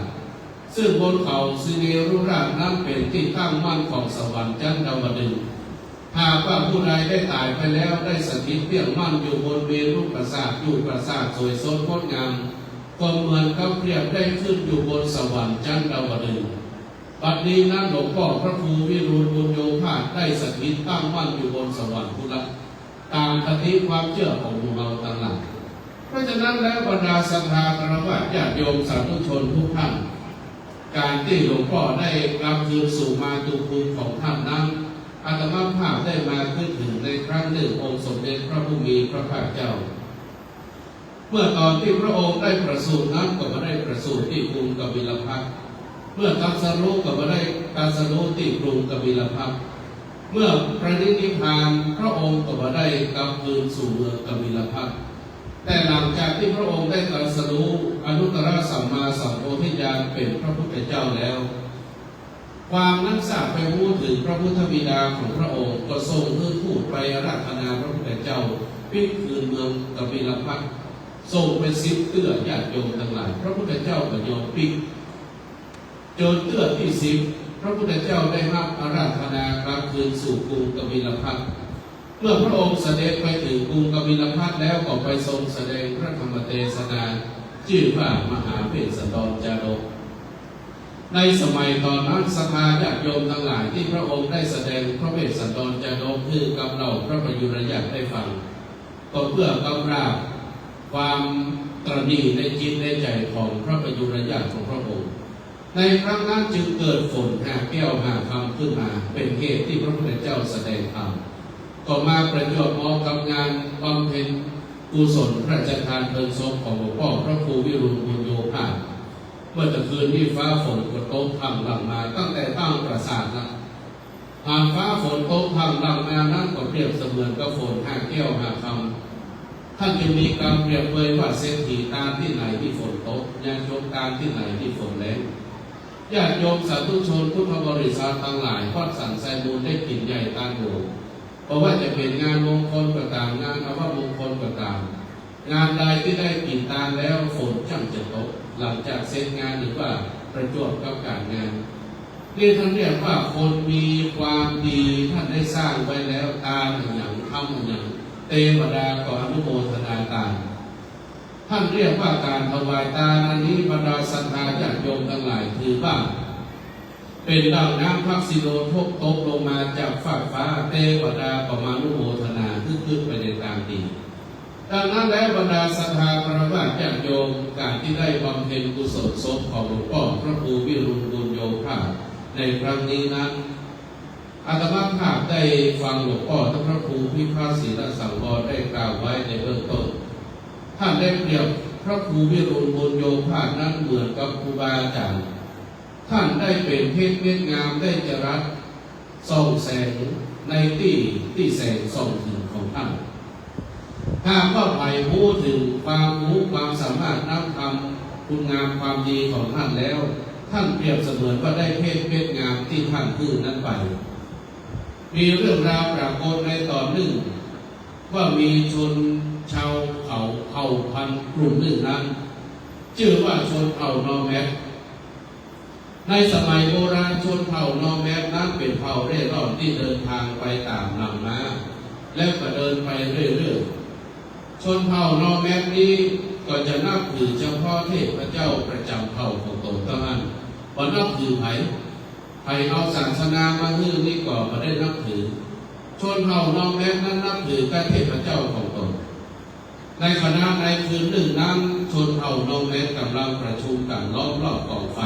ซึ่งบนเขาสิเนรุราชนั้นเป็นที่ตั้งมั่นของสวรรค์ชั้นดาวดึงส์หากว่าผู้ใดได้ตายไปแล้วได้สถิตเปี่ยมมั่นอยู่บนเมรุปราสาทอยู่ปราสาทสวยสดงดงามก็เหมือนกับเปรียบได้ขึ้นอยู่บนสวรรค์ชั้นดาวดึงส์บัดนี้นั้นหลวงพ่อพระครูวิรุฬบุญโยภาสได้สถิตตั้งมั่นอยู่บนสวรรค์พุทธตามคติความเชื่อของเราทั้งหลายเพราะฉะนั้นแล้วบรรดาศรัทธาคฤหัสถ์ญาติโยมสาธุชนทุกท่านการที่หลวงพ่อได้กลับคืนสู่มาตุภูมิของท่านนั้นอาตมาภาพได้มาขึ้นถึงในครั้งหนึ่งองค์สมเด็จพระผู้มีพระภาคเจ้าเมื่อตอนที่พระองค์ได้ประสูตินั้นก็มาได้ประสูติที่กรุงกบิลพัสดุเมื่อตรัสรู้ก็มาได้ตรัสรู้ที่กรุงกบิลพัสดุเมื่อประนิพพานพระองค์ก็มาได้กลับคืนสู่เมืองกบิลพัสดุแต่หลังจากที่พระองค์ได้ตรัสรู้อนุตตรสัมมาสัมโพธิญาณเป็นพระพุทธเจ้าแล้วความนั้นทราบไปรู้ถึงพระพุทธบิดาของพระองค์ก็ทรงพูดไปอาราธนาพระพุทธเจ้าปิดคืนเมืองกบิลพัสดุทรงเป็นซิบเตื้อญาติโยมทั้งหลายพระพุทธเจ้าก็ยอมปิดจนเตื้อที่สิบพระพุทธเจ้าได้รับอาราธนากลับคืนสู่กรุงกบิลพัสดุเมื่อพระองค์เสด็จไปถึงกรุงกบิลพัสดุแล้วก็ไปทรงแสดงพระธรรมเทศนาชื่อว่ามหาเวสสันดรจาดกในสมัยตอนนั้นสภาญาติโยมทั้งหลายที่พระองค์ได้แสดงพระเวสสันดรจาดกคือกำเล่าพระประยุรญาติได้ฟังก็เพื่อกำราบความตระหนี่ในจิตในใจของพระประยุรญาติของพระองค์ในครั้งนั้นจึงเกิดฝนหาแก้วหาคำขึ้นมาเป็นเหตุที่พระพุทธเจ้าแสดงธรรมต่อมาประจวบเหมาะกับงานบำเพ็ญกุศลพระราชทานเพลิงศพของหลวงพ่อพระครูวิรุฬบุญโยภาสเมื่อตะคืนที่ฟ้าฝนก็ตกพรำหลังมาตั้งแต่ตั้งปราสาทนะหากฟ้าฝนตกพรำหลังมานั้นก็เปรียบเสมือนกับฝนหาแก้วหาคำท่านจะมีการเปรียบเปรยว่าเศรษฐีตามที่ไหนที่ฝนตกยานโยมตามที่ไหนที่ฝนแรงญาติโยมสาธุชนพุทธบริษัททั้งหลายทอดสันไซมูลได้กินใหญ่ตาโหเพราะว่าจะเป็นงานมงคลก็ตามงานอวมงคลก็ตามงานใดที่ได้กินตามแล้วฝนจังจะตกหลังจากเสร็จงานหรือว่าประจวบกับการงานนี่ท่านเรียกว่าคนมีความดีท่านได้สร้างไว้แล้วตามอย่างทำอย่างเทวดาก็อนุโมทนาตามท่านเรียกว่าการถวายทานอันนี้บรรดาศรัทธาญาติโยมทั้งหลายถือว่าเป็นดังน้ำพักสิโลทบตกลงมาจากฟากฟ้าเทวดาก็มาอนุโมทนาขึ้นไปในทางดีดังนั้นแล้วบรรดาศรัทธาคฤหัสถ์ญาติโยมการที่ได้บำเพ็ญกุศลศพของหลวงพ่อพระครูวิรุฬบุญโยภาสในครั้งนี้นั้นอาตมาภาพได้ฟังหลวงพ่อท่านพระครูพิพัฒน์ศรีสังวรได้กล่าวไว้ในเบื้องต้นท่านได้เปรียบพระครูวิรุฬบุญโยภาสนั้นเหมือนกับครูบาอาจารย์ท่านได้เป็นเพชรเม็ดงามได้จรัสส่องแสงในที่แสงส่องถึงของท่านถ้าก็ไปพูดถึงความรู้ความสามารถนักธรรมคุณงามความดีของท่านแล้วท่านเปรียบเสมือนว่าได้เพชรเม็ดงามที่ท่านพูดนั้นไปมีเรื่องราวปรากฏในตอนหนึ่งว่ามีชนชาวเผ่าพันธุ์กลุ่มหนึ่งนั้นชื่อว่าชนเผ่านอร์แมกในสมัยโบราณชนเผ่านอร์แมกนั้นเป็นเผ่าเร่ร่อนที่เดินทางไปตามลำน้ำแล้วก็เดินไปเรื่อยๆชนเผ่านอร์แมกนี้ก็จะนับถือเฉพาะเทพเจ้าประจำเผ่าของตนเท่านั้นเพ บ่นับถือไผเอาศาสนามาฮื้อนี่ก็บ่ได้นับถือชนเผ่าน้องแม้นั้นนับถือพระเทพเจ้าของตนในขณะในคืนหนึ่งนั้นชนเผ่าน้องแม้กำลังประชุมกันล้อมรอบกองไฟ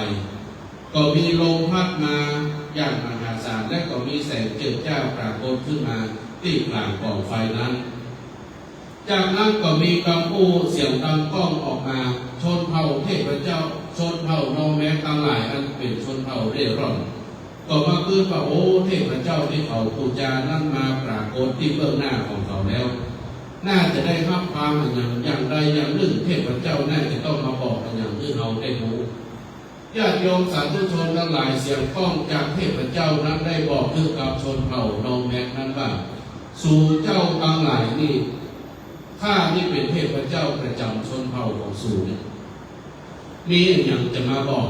ก็มีลมพัดมาอย่างมหาศาลและก็มีแสงเจิดจ้าปรากฏขึ้นมาที่กลางกองไฟนั้นจากนั้นก็มีกำอู้เสียงดังก้องออกมาชนเผ่าเทพเจ้าชนเผ่าน้องแม้ทั้งหลายอันเป็นชนเผ่าเร่ร่อนก็มาคืนว่าโอ้เทพเจ้าที่เขาปูจานั้นมาปรากฏที่เบื้องหน้าของเขาแล้วน่าจะได้รับความอย่างใดอย่างหนึ่งเทพเจ้าน่าจะต้องมาบอกอย่างที่เราได้รู้ญาติโยมสาธุชนทั้งหลายเสียงก้องจากเทพเจ้านั้นได้บอกถึงกับชนเผ่าน้องแม้นั้นว่าสู่เจ้าทั้งหลายนี่ข้านี่เป็นเทพเจ้าประจำชนเผ่าของสู่นี่มีอย่างจะมาบอก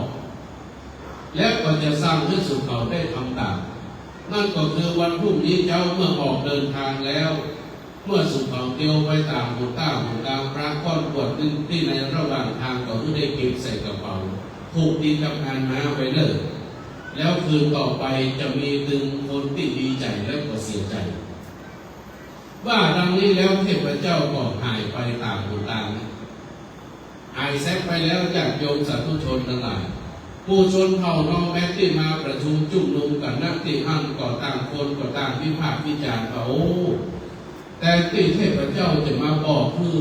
และก็จะสร้างให้สู่เขาได้ทำตามนั่นก็คือวันพรุ่งนี้เจ้าเมื่อออกเดินทางแล้วเมื่อสู่เขาเตียวไปตามหุนต้าหุนกลางพระก้อนกวดนึงที่ในระหว่างทางก็ได้เก็บใส่กระเป๋าผูกดีกับงานม้าไว้เลยแล้วคืนต่อไปจะมีตึงคนที่ดีใจและก็เสียใจว่าดังนี้แล้วเทพเจ้าก็หายไปตามหุนต่างหายแซกไปแล้วจากโยมสาธุชนทั้งหลายผู้ชนเผ่าน้องแม้ที่มาประชุมจุ่มนุมกันนักที่ห้างก่อต่างคนก่อต่างวิพากษ์วิจารณ์ว่าโอ้แต่ที่เทพเจ้าจะมาบอกคือ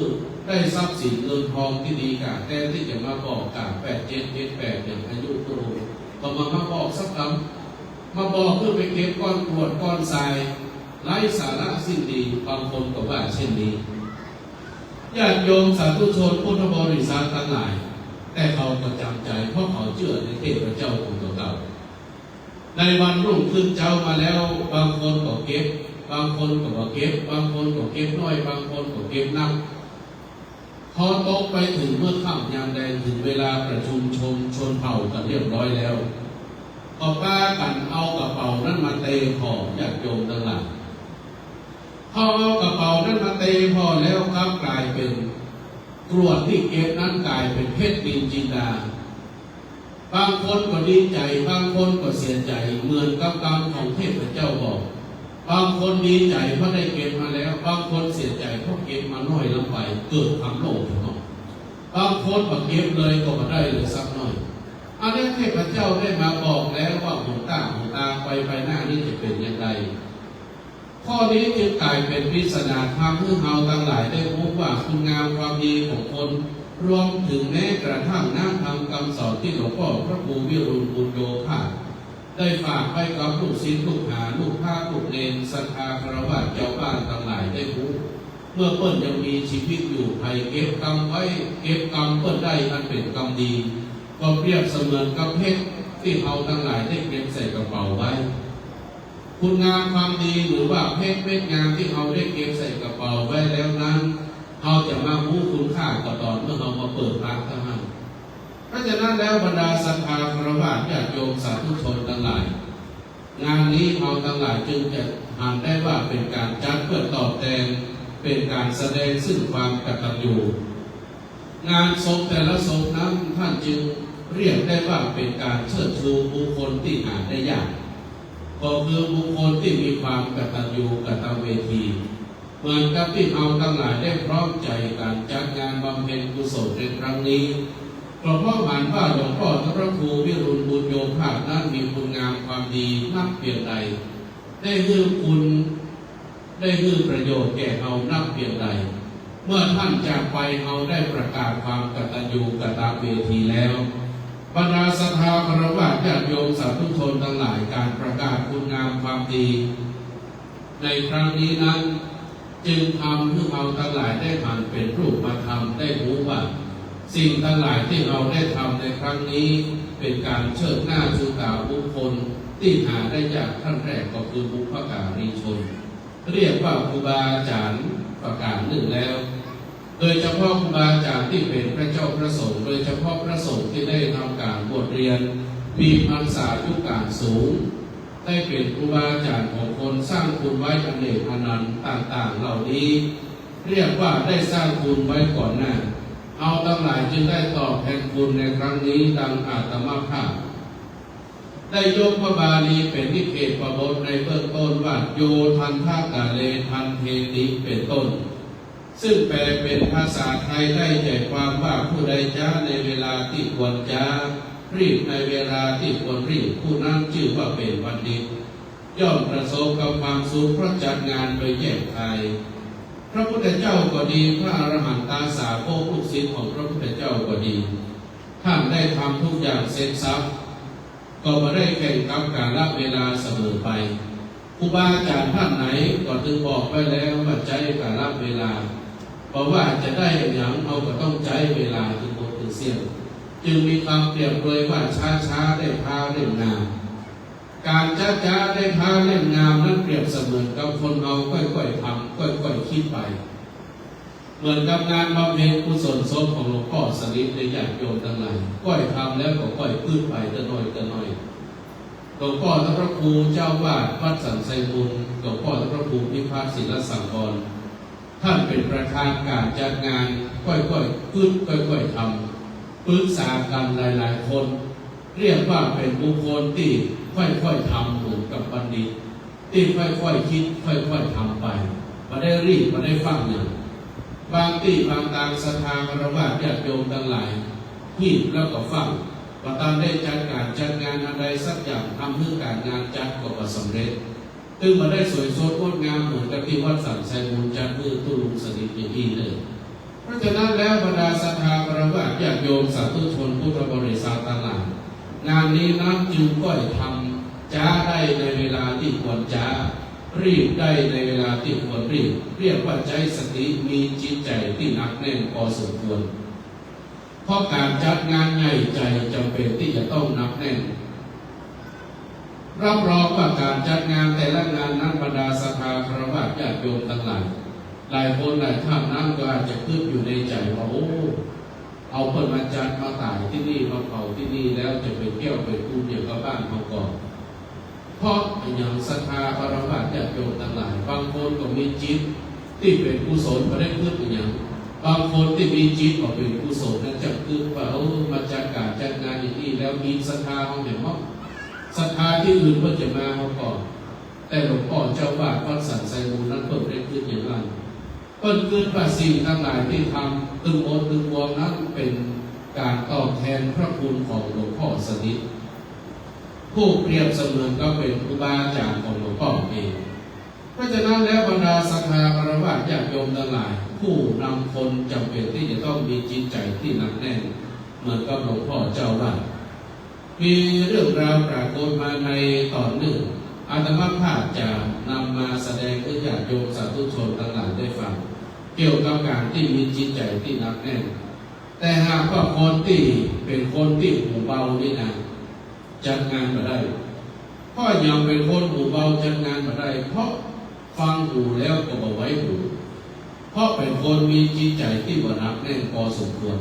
ได้ทรัพย์สินเงินทองที่ดีกะแต่ที่จะมาบอกกะ8778อย่างอายุครูก็มาบอกสักคำมาบอกเพื่อไปเก็บก้อนกรวดก้อนทรายไร้สาระสิ้นดีบางคนก็ว่าเช่นนี้ญาติโยมสาธุชนพุทธบริษัททั้งหลายแต่เขาก็จำใจเพราะเขาเชื่อในเทพเจ้าองค์เก่าในวันรุ่งขึ้นเจ้ามาแล้วบางคนก็เก็บบางคนก็เก็บบางคนก็เก็บน้อยบางคนก็เก็บนักพอตกไปถึงเมื่อค่ำยามแดงถึงเวลาประชุมชนเผ่ากันเรียบร้อยแล้วก็ป้ากันเอากระเป๋านั้นมาเตะห่อญาติโยมทั้งหลายพอเอากระเป๋านั้นมาเตะห่อแล้วครับกลายเป็นกรวดที่เก็บนั้นกลายเป็นเพชรนินจินดาบางคนก็ดีใจบางคนก็เสียใจเหมือนกับกรรมของเทพเจ้าบอกบางคนดีใจเพราะได้เก็บมาแล้วบางคนเสียใจเพราะเก็บมาน้อยลงไปเกิดความโลภเนาะบางคนก็เก็บเลยก็ไม่ได้เลยสักน้อยอันนี้เทพเจ้าได้มาบอกแล้วว่าหนตาไปหน้านี้จะเป็นอย่างไรข้อนี้จึงกลายเป็นปริศนาธรรมให้เราทั้งหลายได้รู้ว่าคุณงามความดีของคนรวมถึงแม้กระทั่งน้ำธรรมคำสอนที่หลวงพ่อพระครูวิรุณบุญโยภาสได้ฝากไว้กับลูกศิษย์ลูกหาลูกพระลูกเนรศรัทธาคารวะเจ้าบ้านทั้งหลายได้รู้เมื่อเปิ้ลยังมีชีวิตอยู่ใครเก็บกรรมไว้เก็บกรรมเปิ้ลได้อันเป็นกรรมดีก็เปรียบเสมือนกับเพชรที่เราทั้งหลายได้เก็บใส่กระเป๋าไว้คุณงามความดีหรือว่าเพชรเม็ดงามที่เราได้เก็บใส่กระเป๋าไว้แล้วนั้นเราจะมารู้คุณค่าก็ตอนเมื่อเรามาเปิดร้านเท่านั้นเพราะฉะนั้นแล้วบรรดาศรัทธาคารวะญาติโยมสาธุชนทั้งหลายงานนี้เราทั้งหลายจึงจะอ่านได้ว่าเป็นการจัดเพื่อตอบแทนเป็นการแสดงซึ่งความกตัญญูงานศพแต่ละศพนั้นท่านจึงเรียกได้ว่าเป็นการเชิดชูบุคคลที่หาได้ยากก็คือบุคคลที่มีความกตัญญูกตเวทีเหมือนกับที่เราทั้งหลายได้พร้อมใจการจัดงานบำเพ็ญกุศลในครั้งนี้เพราะหมายว่าหลวงพ่อพระครูวิรุณบุญโยภาสนั้นมีคุณงามความดีนับเปลี่ยนใดได้ฮือคุณได้ฮือประโยชน์แก่เรานับเปลี่ยนใดเมื่อท่านจากไปเราได้ประกาศความกตัญญูกตเวทีแล้วบรรดาศรัทธาคารวะญาติโยมสาธุชนทั้งหลายการประกาศคุณงามความดีในครั้งนี้นั้นจึงทำให้เราทั้งหลายได้ผ่านเป็นรูปธรรมได้รู้ว่าสิ่งทั้งหลายที่เราได้ทำในครั้งนี้เป็นการเชิดหน้าชูตาบุคคลที่หาได้จากท่านแรกก็คือบุพการีชนเรียกว่าครูบาอาจารย์ประกาศหนึ่งแล้วโดยเฉพาะครูบาอาจารย์ที่เป็นพระเจ้าพระสงฆ์โดยเฉพาะพระสงฆ์ที่ได้ทำการบวชเรียนมีพรรษายุการสูงได้เป็นครูบาอาจารย์ของคนสร้างคุณไว้อเนกอนันต์ต่างๆเหล่านี้เรียกว่าได้สร้างคุณไว้ก่อนหน้าเอาทั้งหลายจึงได้ตอบแทนคุณในครั้งนี้ดังอาตมาภาพ ได้ยกพระบาลีเป็นนิเกตประบทในเบื้องต้นว่าโยทันทากาเลทันเทติเป็นต้นซึ่งแปลเป็นภาษาไทยได้ใจความว่าผู้ใดจ้าในเวลาที่ควรจ้ารีบในเวลาที่ควรรีบผู้นั้นชื่อว่าเป็นบัณฑิตย่อมประสบกับความสุขเพราะจัดงานโดยแยกใครพระพุทธเจ้าก็ดีพระอรหันตสาวกลูกศิษย์ของพระพุทธเจ้าก็ดีท่านได้ทำทุกอย่างเสร็จสับก็ไม่ได้แข่งกับการละเวลาเสมอไปครูบาอาจารย์ท่านไหนก็ถึงบอกไว้แล้วว่าใจการละเวลาเพราะว่าจะได้อย่างเอาก็ต้องใจเวลาถึงหมดถึงเสี้ยงจึงมีคำเปรียบเลยว่าช้าได้พาเล่มงามการช้าได้พาเล่มงามนั้นเปรียบเสมือนกับคนเราค่อยๆทำค่อยๆคิดไปเหมือนกับงานบำเพ็ญกุศลศพของหลวงพ่อสนิทในญาติโยมทั้งหลายค่อยทำแล้วก็ค่อยพื้นไปแต่น้อยหลวงพ่อพระครูเจ้าวาดวัดสันไซบุญหลวงพ่อพระครูพิพัฒน์ศิลสังวรท่านเป็นประธานการจัดงานค่อยๆพื้นค่อยๆทำปรึกษากันหลายๆคนเรียกว่าเป็นบุคคลที่ค่อยๆทำเหมือนกับบัณฑิตที่ค่อยๆคิดค่อยๆทำไปมาได้รีบมาได้ฟังอย่างบางที่บางต่างศรัทธาคารวะญาติโยมทั้งหลายหีบแล้วก็ฟังว่าตามได้จัดงานอะไรสักอย่างทำเพื่อการงานจัดก็ประสำเร็จซึ่งมาได้สวยสดงดงามเหมือนกับที่วัดสันไซบุญจัดเพื่อตุลุงสนิทอย่างนี้เลยเพราะฉะนั้นแล้วบรรดาศรัทธาคารวะญาติโยมสาธุชนพุทธบริษัททั้งหลายงานนี้นั้นจึงก็ทำจ้าได้ในเวลาที่ควรจ้ารีบได้ในเวลาที่ควรรีบเรียกว่าใจสติมีจิตใจที่หนักแน่นพอสมควรเพราะการจัดงานใหญ่ใจจำเป็นที่จะต้องหนักแน่นรับรองว่าการจัดงานแต่ละงานนั้นบรรดาศรัทธาคารวะญาติโยมทั้งหลายหลายคนหลายท่านนั้นก็อาจจะคิดอยู่ในใจว่าโอ้เอาเพิ่นมาจัดมาตายที่นี่มาเผาที่นี่แล้วจะไปเที่ยวไปพูดอย่างกับบ้านเขาก่อนเพราะอย่างศรัทธาคารวะญาติโยมทั้งหลายบางคนก็มีจิตที่เป็นกุศลมาได้คิดอย่างบางคนที่มีจิตก็เป็นกุศลนั่นจะคือว่ามาจัดการจัดงานอย่างนี้แล้วมีศรัทธาเขาเห็นว่าศรัทธาที่อื่นเพิ่นจะมาเขาก่อนแต่หลวงพ่อเจ้าวาดวัดสันไซบุญนั้นเพิ่นได้คิดอย่างนั้นเพิ่นคิดว่าสิ่งทั้งหลายที่ทำตึงโอนตึงวงนั้นเป็นการตอบแทนพระคุณของหลวงพ่อสนิทผู้เปรียบเสมือนก็เป็นครูบาอาจารย์ของหลวงพ่อเองเพราะฉะนั้นแล้วบรรดาศรัทธาคารวะญาติโยมทั้งหลายผู้นำคนจำเป็นที่จะต้องมีจิตใจที่หนักแน่นเหมือนกับหลวงพ่อเจ้าวาดมีเรื่องราวปรากฏมาในตอนหนึ่งอาตมาภาพจะนำมาแสดงให้ญาติโยมสาธุชนทั้งหลายได้ฟังเกี่ยวกับการที่มีจิตใจที่หนักแน่นแต่หากว่าคนที่เป็นคนที่หูเบานี่นะจัดงานมาได้เพราะยังเป็นคนหูเบาจัดงานมาได้เพราะฟังหูแล้วก็บอกไว้หูเพราะเป็นคนมีจิตใจที่หนักแน่นพอสมควร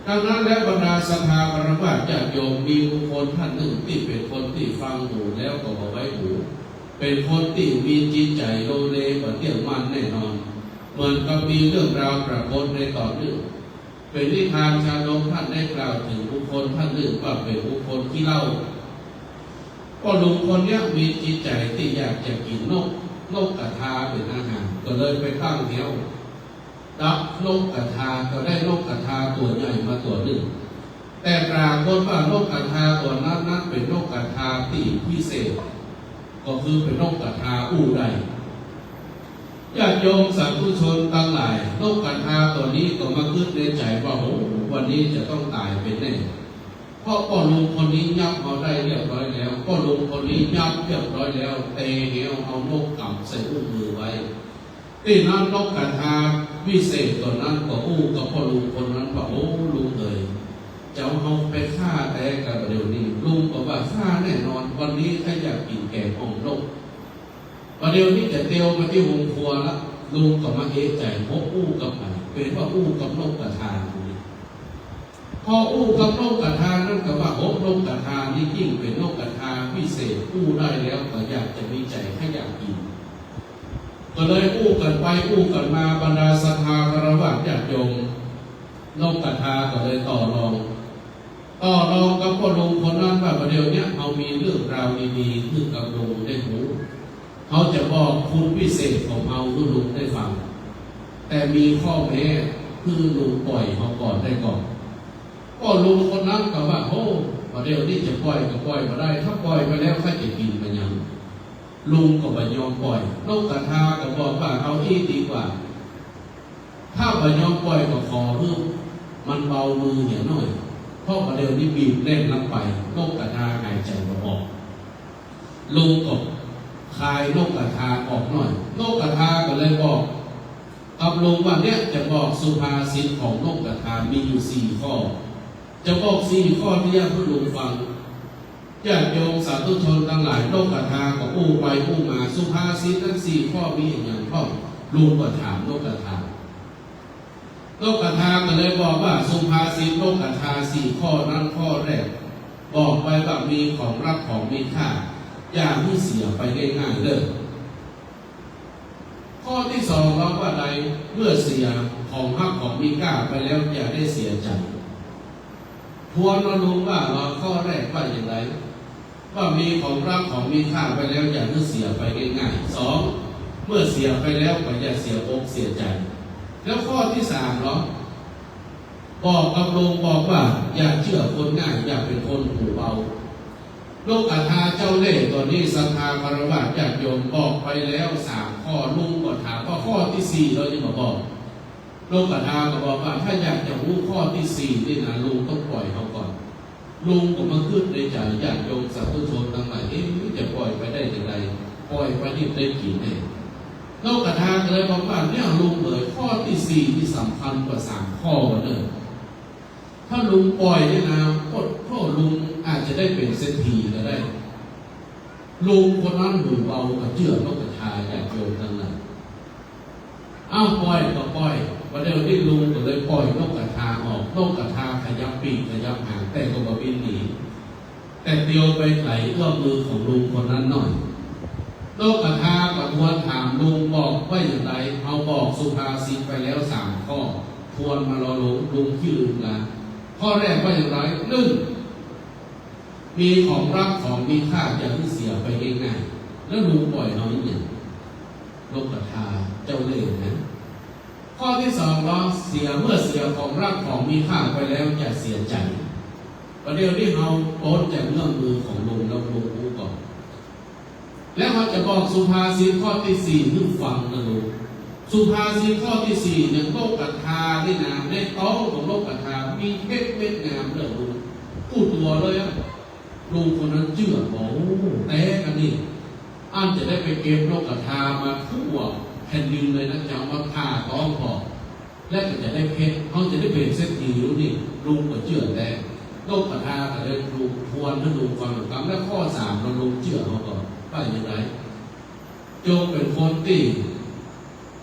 ดังนั้นแล้วบรรดาศรัทธาคารวะญาติโยมมีบุคคลท่านหนึ่งที่เป็นคนที่ฟังหูแล้วก็บอกไว้หูเป็นคนที่มีจิตใจโลเลบ่เที่ยงมั่นแน่นอนเหมือนกับมีเรื่องราวปรากฏในตอนหนึ่งเป็นนิทานชาดกท่านได้กล่าวถึงบุคคลท่านหนึ่งว่าเป็นบุคคลที่เล่าก็ลุงคนนี้มีจิตใจที่อยากจะกินนกกระทาเป็นอาหารก็เลยไปตั้งแถวดับนกกระทาก็ได้นกกระทาตัวใหญ่มาตัวหนึ่งแต่ปรากฏว่านกกระทาตัวนั้นเป็นนกกระทาที่พิเศษก็คือเป็นนกกระทาอู้ได้ญาติโยมสาธุชนทั้งหลายนกกระทาตัวนี้ก็มาคิดในใจว่าโอ้วันนี้จะต้องตายเป็นแน่เพราะพ่อลุงคนนี้ยับเอาได้เรียบร้อยแล้วพ่อลุงคนนี้ยับเรียบร้อยแล้วเตะเหวเอานกกำใส่อุ้งมือไว้ที่นั้นนกกระทาวิเศษตัวนั้นก็อู้กับพ่อลุงคนนั้นว่าโอ้ลุงเลยจะเอาไปฆ่าแต่กับเดี๋ยวนี้ลุงบอกว่าฆ่าแน่นอนวันนี้ถ้าอยากกินแกงอ่อมนกประเดี๋ยวนี้จะเตียวมาที่วงครัวแล้วลุงก็มาเอะใจพบอู้กับมันเป็นว่าอู้กับนกกระทาพออู้กับนกกระทานั่นก็ว่าโอ้นกกระทานี่ยิ่งเป็นนกกระทาพิเศษอู้ได้แล้วก็อยากจะมีใจให้อยากกินก็เลยอู้กันไปอู้กันมาบรรดาศรัทธาคารวะญาติโยมนกกระทาก็เลยต่อรอง ต่อรองกับพ่อลุงคนนั้นว่าประเดี๋ยวเนี้ยเขามีเรื่องราวดีๆคือกับลุงได้หูเขาจะบอกคุณพิเศษของเขาคือลุงได้ฟังแต่มีข้อแม้คือลุงปล่อยเขาก่อนได้ก่อนก็ลุงคนนั้นก็ว่าโอ้ประเดี๋ยวนี้จะปล่อยก็ปล่อยมาได้ถ้าปล่อยไปแล้วใครจะกินมันยังลุงก็บ่ยอมปล่อยนกกระทาก็บอกว่าเอาอีกดีกว่าถ้าบ่ยอมปล่อยก็ขอเรื่องมันเบามือเนี่ยหน่อยเพราะประเดี๋ยวนี้บีบเล่นลงไปนกกระทาหายใจไม่ออกลุงก็คายนกกระทาออกหน่อยนกกระทาก็เลยบอกกับลุงว่าเนี้ยจะบอกสุภาษิตของนกกระทามีอยู่4 ข้อจะบอก4 ข้อที่ญาติผู้ลุงฟังญาติโยมสาธุชนทั้งหลายนกกระทาก็อู้ไปอู้มาสุภาษิตทั้ง4 ข้อมีอย่างข้อลุงก็ถามนกกระทานกกระทาก็เลยบอกว่าสุภาษิตนกกระทา4 ข้อนั้นข้อแรกบอกไว้ว่ามีของรักของมีค่าอย่าให้เสียไปง่ายๆเลยข้อที่2เราว่าใดเมื่อเสียของรักของมีค่าไปแล้วอย่าได้เสียใจทวนมาลุงว่าข้อแรกว่าอย่างไรว่ามีของรักของมีค่าไปแล้วอย่าให้เสียไปง่ายๆ2เมื่อเสียไปแล้วก็อย่าเสียอกเสียใจแล้วข้อที่3เนาะบอกกับลุงบอกว่าอย่าเชื่อคนง่ายอย่าเป็นคนหูเบาโลกอาทาเจ้าเล่ห์ตัวนี้ศรัทธาคารวะญาติโยมบอกไปแล้ว3 ข้อลุงก็ถามว่าข้อที่4เราจะมาบอกโลกอาทาก็บอกว่าถ้าอยากจะรู้ข้อที่4นี่นะลุงต้องปล่อยเขาก่อนลุงก็มาขึ้นในใจญาติโยมสาธุชนทั้งหลายจะปล่อยไปได้อย่างไรปล่อยไปที่ได้กี่แน่โลกอาทาเลยบอกว่าเนี่ยลุงเลยข้อที่4ที่สำคัญกว่า3 ข้อเลยถ้าลุงปล่อยเนี่ยนะพ่อลุงอาจจะได้เป็นเศรษฐีก็ได้ลุงคนนั้นหูเบากับเชื่อนกกระทาอยากโยมทั้งนั้นปล่อยก็ปล่อยประเดี๋ยวที่ลุงก็เลยปล่อยนกกระทาออกนกกระทาขยับปีกขยับหางแต่ก็บ่บินหนีแต่เดียวไปไหลเอื้อมมือของลุงคนนั้นหน่อยนกกระทาก็ทวนถามลุงบอกว่าอย่างไรเอาบอกสุภาษิตไปแล้ว3 ข้อทวนมารอลุงที่ลืมละข้อแรกว่าอย่างไร1มีของรักของมีค่าอย่าให้เสียไปง่ายๆแล้วลุงปล่อยเอาอย่างนกกระทาเจ้าเล่ห์นะข้อที่2เราเสียเมื่อเสียของรักของมีค่าไปแล้วอย่าเสียใจประเดี๋ยวนี้เราโอนจากเงื่อมมือของลุงแล้วลุงรู้ก่อนแล้วเขาจะบอกสุภาษิตข้อที่4ให้ฟังนะลุงสุภาษิตข้อที่4เนี่ยนกกระทานี่นะในท้องของนกกระทามีเพชรเม็ดงามเลยลุงพูดตัวเลยอะลุงคนนั้นเชื่อบอกแต่กันนี่อันจะได้ไปเก็บนกกระทามาทั่วแผ่นดินเลยนะจะเอามาผ่าท้องพอและก็จะได้เพชรเขาจะได้เป็นเศรษฐีรู้นี่ลุงก็เชื่อแต่นกกระทาก็เลยลุงทวนให้ลุงฟังคำและข้อ3เราลุงเชื่อเขาก่อนว่าอย่างไรจงเป็นคนตี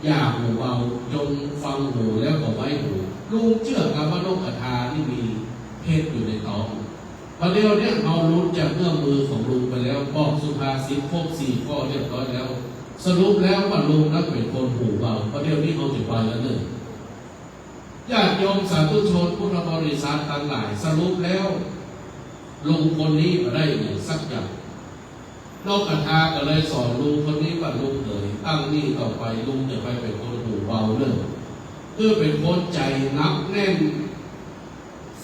อย่าหูเอาจงฟังหูแล้วก็ไว้หูลุงเชื่อกับว่านกกระทาที่มีเพชรอยู่ในท้องประเดี๋ยวนี้เรารู้จากเงื่อมมือของลุงไปแล้วบอกสุภาษิตครบ4 ข้อเรียบร้อยแล้วสรุปแล้วว่าลุงนั้นเป็นคนหูเบาประเดี๋ยวนี้เขาจะไปแล้วเนี่ยญาติโยมสาธุชนพุทธบริษัทต่างหลายสรุปแล้วลุงคนนี้มาได้อย่างสักอย่างนกกระทาก็เลยสอนลุงคนนี้ว่าลุงเลยตั้งนี่ต่อไปลุงจะไปเป็นคนหูเบาเลยเพื่อเป็นคนใจนักแน่น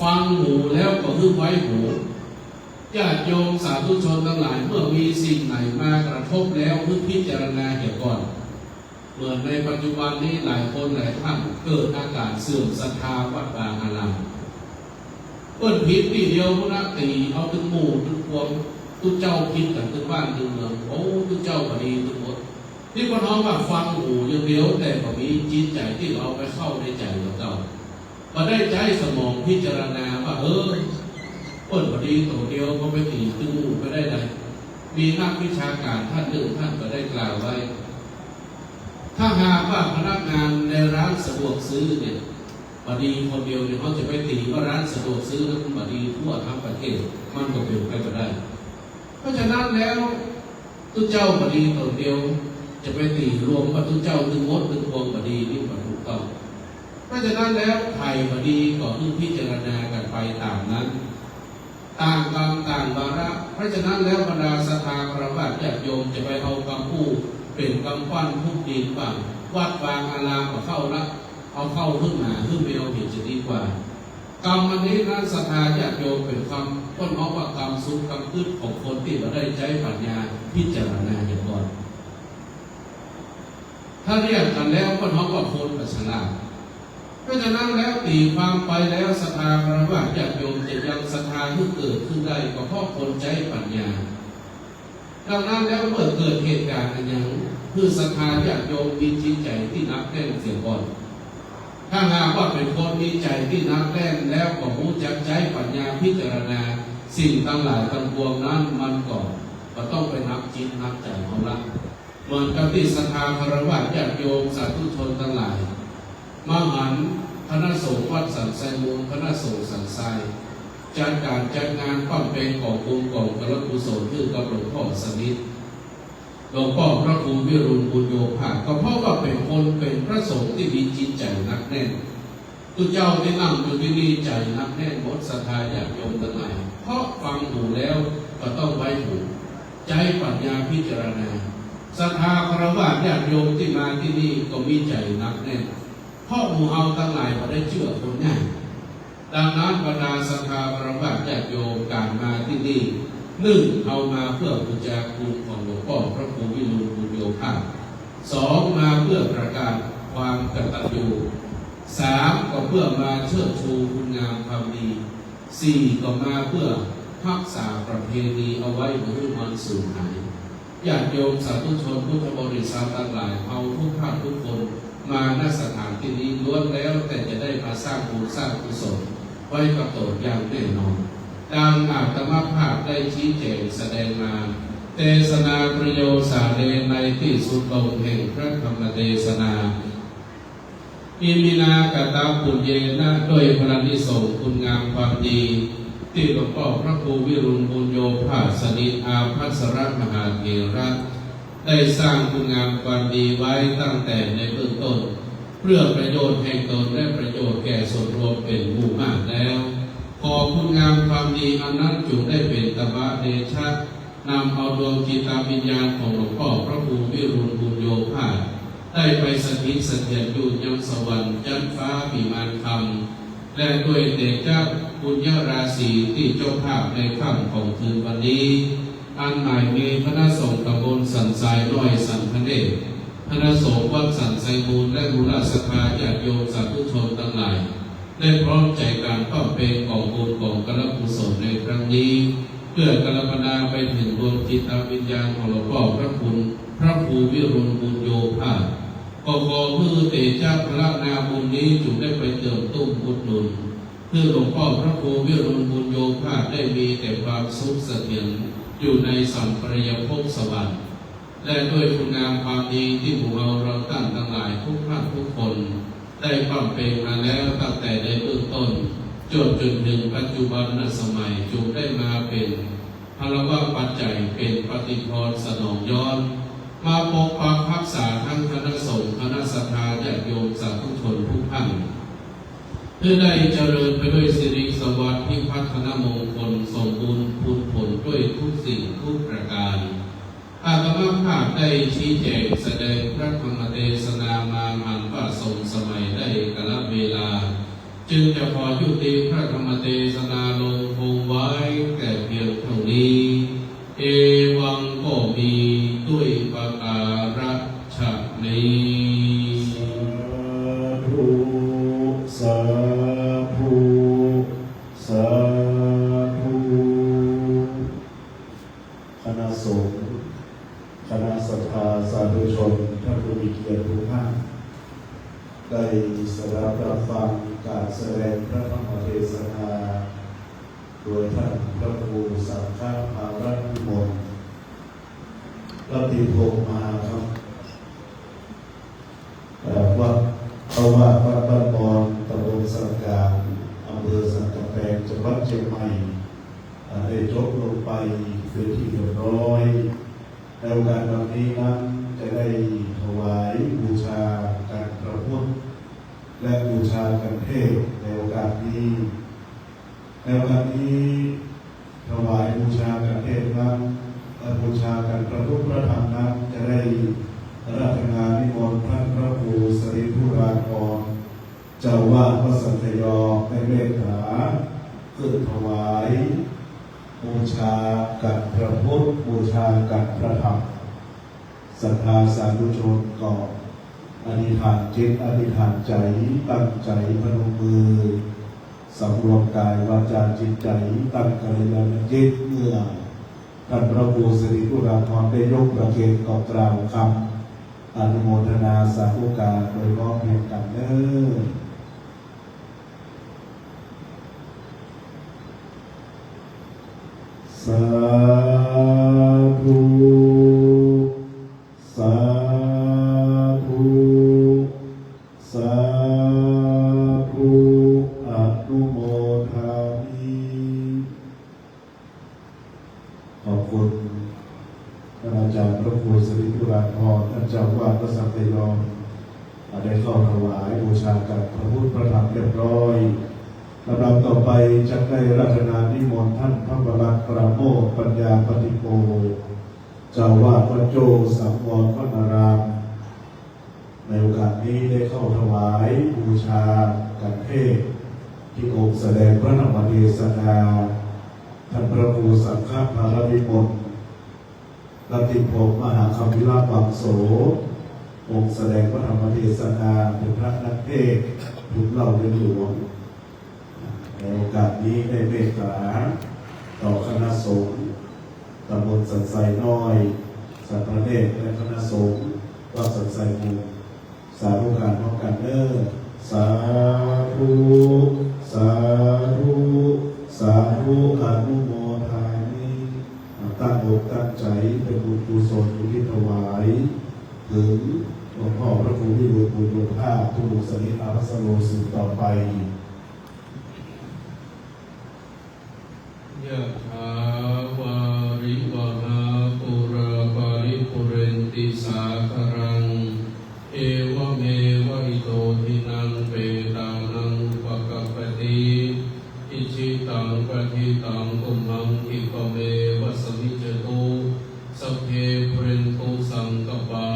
ฟังหูแล้วก็คือไว้หูญาติโยมสาธุชนทั้งหลายเมื่อมีสิ่งไหนมากระทบแล้วเพื่อพิจารณาเหตุก่อนเหมือนในปัจจุบันนี้หลายคนหลายท่านเกิดอาการเสื่อมศรัทธาวัดวาอารามเปิ้นผิดที่เดียวพระตีเอาถึงหมู่ถึงพวงทุกเจ้าคิดกันถึงบ้านถึงเมืองโอ้ทุกเจ้าพอดีทุกหมดที่พระน้องว่าฟังหูอย่างเดียวแต่ก็มีจิตใจที่เราไปเข้าในใจของเรามาได้ใจสมองพิจารณาว่าเปิ้นพอดีตัวเดียวก็ไปตีถึงหมู่ไปได้เลยมีนักวิชาการท่านหนึ่งท่านก็ได้กล่าวไว้ถ้าหากว่าพนักงานในร้านสะดวกซื้อเนี่ยพอดีคนเดียวเนี่ยเขาจะไปตีว่าร้านสะดวกซื้อนั้นพอดีทั่วทั้งประเทศมันก็เป็นไปได้เพราะฉะนั้นแล้วทุกเจ้าพอดีตัวเดียวจะไปตีรวมกับทุกเจ้าถึงมดถึงพวงพอดีนี่มันถูกต้องเพราะฉะนั้นแล้วไทยพอดีก็ต้องพิจารณากันไปตามนั้น ต่างกรรมต่างวาระเพราะฉะนั้นแล้วบรรดาศรัทธาคารวะญาติโยมจะไปเอาคำพูดเป็นคำปั้นทุกดินบ้างวัดวางอารามก็เข้าละเอาเข้าขึ้นมาขึ้นไปเอาผิดจะดีกว่ากรรมอันนี้นั้นศรัทธาญาติโยมเป็นคำต้นเอาว่ากรรมสุขกรรมขึ้นของคนที่เราได้ใช้ปัญญาพิจารณาอย่างก่อนถ้าเรียกกันแล้วก็น้องว่าคนปัสลาเพราะฉะนั้นแล้วตีความไปแล้วศรัทธาคารวะญาติโยมจะยังศรัทธาที่เกิดขึ้นได้ก็เพราะคนใช้ปัญญาดังนั้นแล้วเมื่อเกิดเหตุการณ์อันยังคือศรัทธาญาติโยมมีจิตใจที่นักแน่นเสียก่อนถ้าหากว่าเป็นคนมีใจที่นักแน่นแล้วก็รู้จักใช้ปัญญาพิจารณาสิ่งทั้งหลายทั้งปวงนั้นมันก็ต้องไปนับจิตนับใจของเราเหมือนกับที่ศรัทธาคารวะญาติโยมสาธุชนทั้งหลายมหันต์คณะสงฆ์วัดสันไซมูลคณะสงฆ์สันไซจัดการจัดงานปั้มเป็นของบุญของกระกุศลคือกับหลวงพ่อสนิทหลวงพ่อพระครูวิรุณบุญโยภาก็เพราะว่าเป็นคนเป็นพระสงฆ์ที่มีจิตใจนักแน่นตุเจ้าที่นั่งอยู่ที่นี่ใจนักแน่นหมดศรัทธาญาติโยมทั้งหลายเพราะฟังหูแล้วก็ต้องไว้หูใจปัญญาพิจารณาศรัทธาคารวะญาติโยมที่มาที่นี่ก็มีใจนักแน่นเพราะหมู่เอาทั้งหลายก็ได้เชื่อคนง่ายดังนั้นบรรดาศรัทธาคารวะญาติโยมการมาที่นี่หนึ่งเอามาเพื่อบูชาคุณของหลวงพ่อพระครูวิรุณบุญโยภาสองมาเพื่อประกาศความกตัญญูสามก็เพื่อมาเชิดชูคุณงามความดีสี่ก็มาเพื่อรักษาประเพณีเอาไว้เพื่อมันสูญหายญาติโยมสาธุชนพุทธบริษัททั้งหลายเอาทุกภาคทุกคนมาณสถานที่นี้ล้วนแล้วแต่จะได้มาสร้างบุญสร้างกุศลไว้กับตนอย่างแน่นอนดังอาตมาภาพได้ชี้แจงแสดงมาเทศนาประโยชน์สาเรในที่สุดลงแห่งพระธรรมเทศนาอิมินากตาปุญเยนะด้วยพระนิสงส์คุณงามความดีที่หลวงพ่อพระครูวิรุณบุญโยภาสนิทอาภัสรมหาเถระได้สร้างคุณงามความดีไว้ตั้งแต่ในเบื้องต้นเพื่อประโยชน์แห่งตนและประโยชน์แก่ส่วนรวมเป็นหมู่มากแล้วขอคุณงามความดีอันนั้นจงได้เป็นตบะเดชะนำเอาดวงจิตวิญญาณของหลวงพ่อพระครูวิรุณบุญโยภาสได้ไปสถิตเสถียรอยู่ยังสวรรค์จันฟ้าปีมานคำและด้วยเดชะบุญญาราศีที่เจ้าภาพในค่ำของคืนวันนี้อันหมายมีคณะสงฆ์ตำบลสันทรายน้อยสันพเนศคณะสงฆ์วัดสันไซมูลและบุรศรัทธาญาติโยมสาธุชนทั้งหลายได้พร้อมใจการป้องเป็นของบุญของกระกุศลในครั้งนี้เพื่อกระพนาไปถึงดวงจิตวิญญาณของหลวงพ่อพระคุณพระครูวิรุณบุญโยภาสก็ขอเพื่อเตชะพระนาบุญนี้จุได้ไปเติมตุ้มอุดหนุนเพื่อหลวงพ่อพระครูวิรุณบุญโยภาสได้มีแต่ความสุขเสถียรอยู่ในสัมปรายภพสวรรค์และด้วยคุณงามความดีที่หมู่เราตั้งทั้งหลายทุกท่านทุกคนได้บำเพ็ญมาแล้วตั้งแต่ในเบื้องต้นจนถึงปัจจุบันสมัยจุได้มาเป็นพลวะปัจจัยเป็นปฏิพรสนองย้อนมาปกปักรักษาทั้งคณะสงฆ์คณะศรัทธาญาติโยมสาธุชนทุกท่านเพื่อได้เจริญไปด้วยสิริสวัสดิ์ที่พัฒนามงคลสมบูรณ์ผุดผลด้วยทุกสิ่งทุกประการอาตมาภาพได้ชี้แจงแสดงพระธรรมเทศนามามันว่าทรงสมัยได้กาลเวลาจึงจะขอยุติพระธรรมเทศนาลงคงไว้แต่เพียงเท่านี้เอวังก็มีด้วยประการฉะนี้สาธุสาธุคณะสงฆ์คณะศรัทธาสาธุชนท่านผู้มีเกียรติทุกท่านได้สดับรับฟังการแสดงพระธรรมเทศนาโดยท่านพระครูสังฆภารัตน์วิมลรัตติพงษ์มาครับวัดเขาว่าวัดบ้านบอนตำบลสังกาอำเภอสันกำแพงจังหวัดเชียงใหม่ได้จบลงไปเป็นที่เรียบร้อยในโอกาสวันนี้นั้นจะได้ถวายบูชาการพระพุทธและบูชากันเทศในโอกาสนี้ในโอกาสนี้ ถวายบูชากันเทศนั้นบูชากันพระพุทธพระธรรมนั้นจะได้ราชนานิมนต์ท่านพระครูสริธุรากรเจ้าวาดวัดสันตยอได้เมตตาขึ้นถวายบูชากันพระพุทธบูชากันพระธรรมศรัทธาสาธุชนก็อธิษฐานจิตอธิษฐานใจตั้งใจพนมมือสำรวมกายวาจาจิตใจตั้งกัลยาณจิตเมื่อท่านพระครูสิริธุราภรณ์ได้ยกประเคนกล่าวคำอนุโมทนาสาธุการโดยน้อมเพียงกันเด้อสาธุสาธุสาธุอนุโมทามิขอบคุณท่านอาจารย์พระครูสิริธุราภรณ์ท่านเจ้าวาดวัดสันตยอได้เข้าถวายบูชากับพระพุทธพระธรรมเรียบร้อยลำดับต่อไปจะได้ราชนานิมนต์ท่านพระประหลัดปราโมทย์ปัญญาปฏิโกเจ้าวาดวัดโจสังวรวนารามในโอกาสนี้ได้เข้าถวายบูชากันเทศที่องค์แสดงพระธรรมเทศนาท่านพระครูสังฆภารวิมลรัตติภพมหาคัมภีรวังโสองค์แสดงพระธรรมเทศนาเป็นพระนักเทศน์ยุคเล่าเรื่องหลวงในโอกาสนี้ได้เมตตาต่อคณะสงฆ์ตำบลสันไซน้อยสันพระเนตรและคณะสงฆ์วัดสันไซมูลสาธุการพร้อมกันเด้อสาธุสาธุสาธุอนุโมทามิตั้งอกตั้งใจเป็นบุญกุศลอุทิศถวายถึงหลวงพ่อพระครูวิบูลย์บุญโยภาสทุลุสนิทอาภัสโลสืบต่อไปยะถาวาริวหาปุราปาริปุเรนติสาคารังเอวเมวะอิโตทินังเปตานังอุปกัปปติอิชิตังปะทิตังตุมหังคิปะเมวะสมิจจตุสัพเพปุเรนตุสังกปา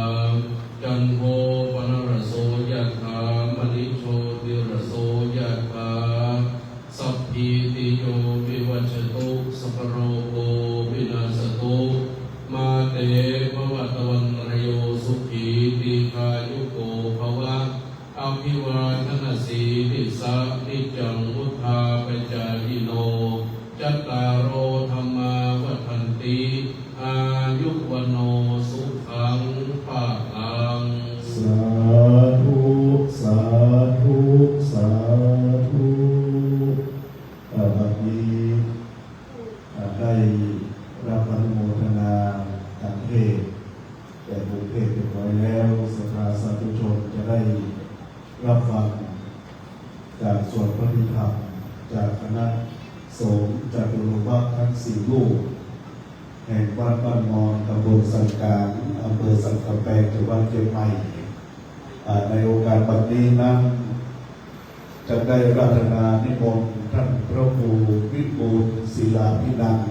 จันโทปนรสโสยะถามณิโชติรสโสยะถาสัพพิติโยวิวัชตุสัพพโรโควินาศตุมาเตภวัตวันรโยสุขีติคายุโกภวะอภิวาทนาสีลิสะนิจังพุทธาปัจจายโนจัตตารโอธรรมาวัฏันติอายุวันโนสุขังภาลังสาธุสาธุสาธุบัดนี้ได้รับอนุโมทนาการเทศน์แต่บุญเทศน์เรียบร้อยแล้วศรัทธาสาธุชนจะได้รับฟังจากสวดพระพิธรรมจากคณะสงฆ์จากหลวงพ่อทั้งสี่รูปแห่งวัดบ้านมอนตำบลสันกลางอำเภอสันกำแพงจังหวัดเชียงใหม่ในโอกาสบัดนี้นั้นจะได้ราชนานิมนต์ท่านพระครูวิบูลย์ศิลาภินันท์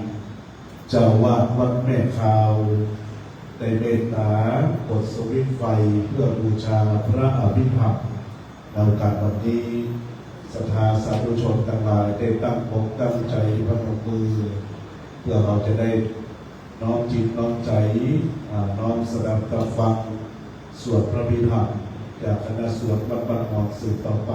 เจ้าวาดวัดแม่ขาวได้เมตตากดสวิตช์ไฟเพื่อบูชาพระอภิธรรมในโอกาสบัดนี้ศรัทธาสาธุชนทั้งหลายได้ตั้งอกตั้งใจพนมมือเพื่อเราจะได้น้อมจิตน้อมใจน้อมสดับตรับฟังสวดพระพิธรรมจากคณะสวดวัดบ้านมอนสืบต่อไป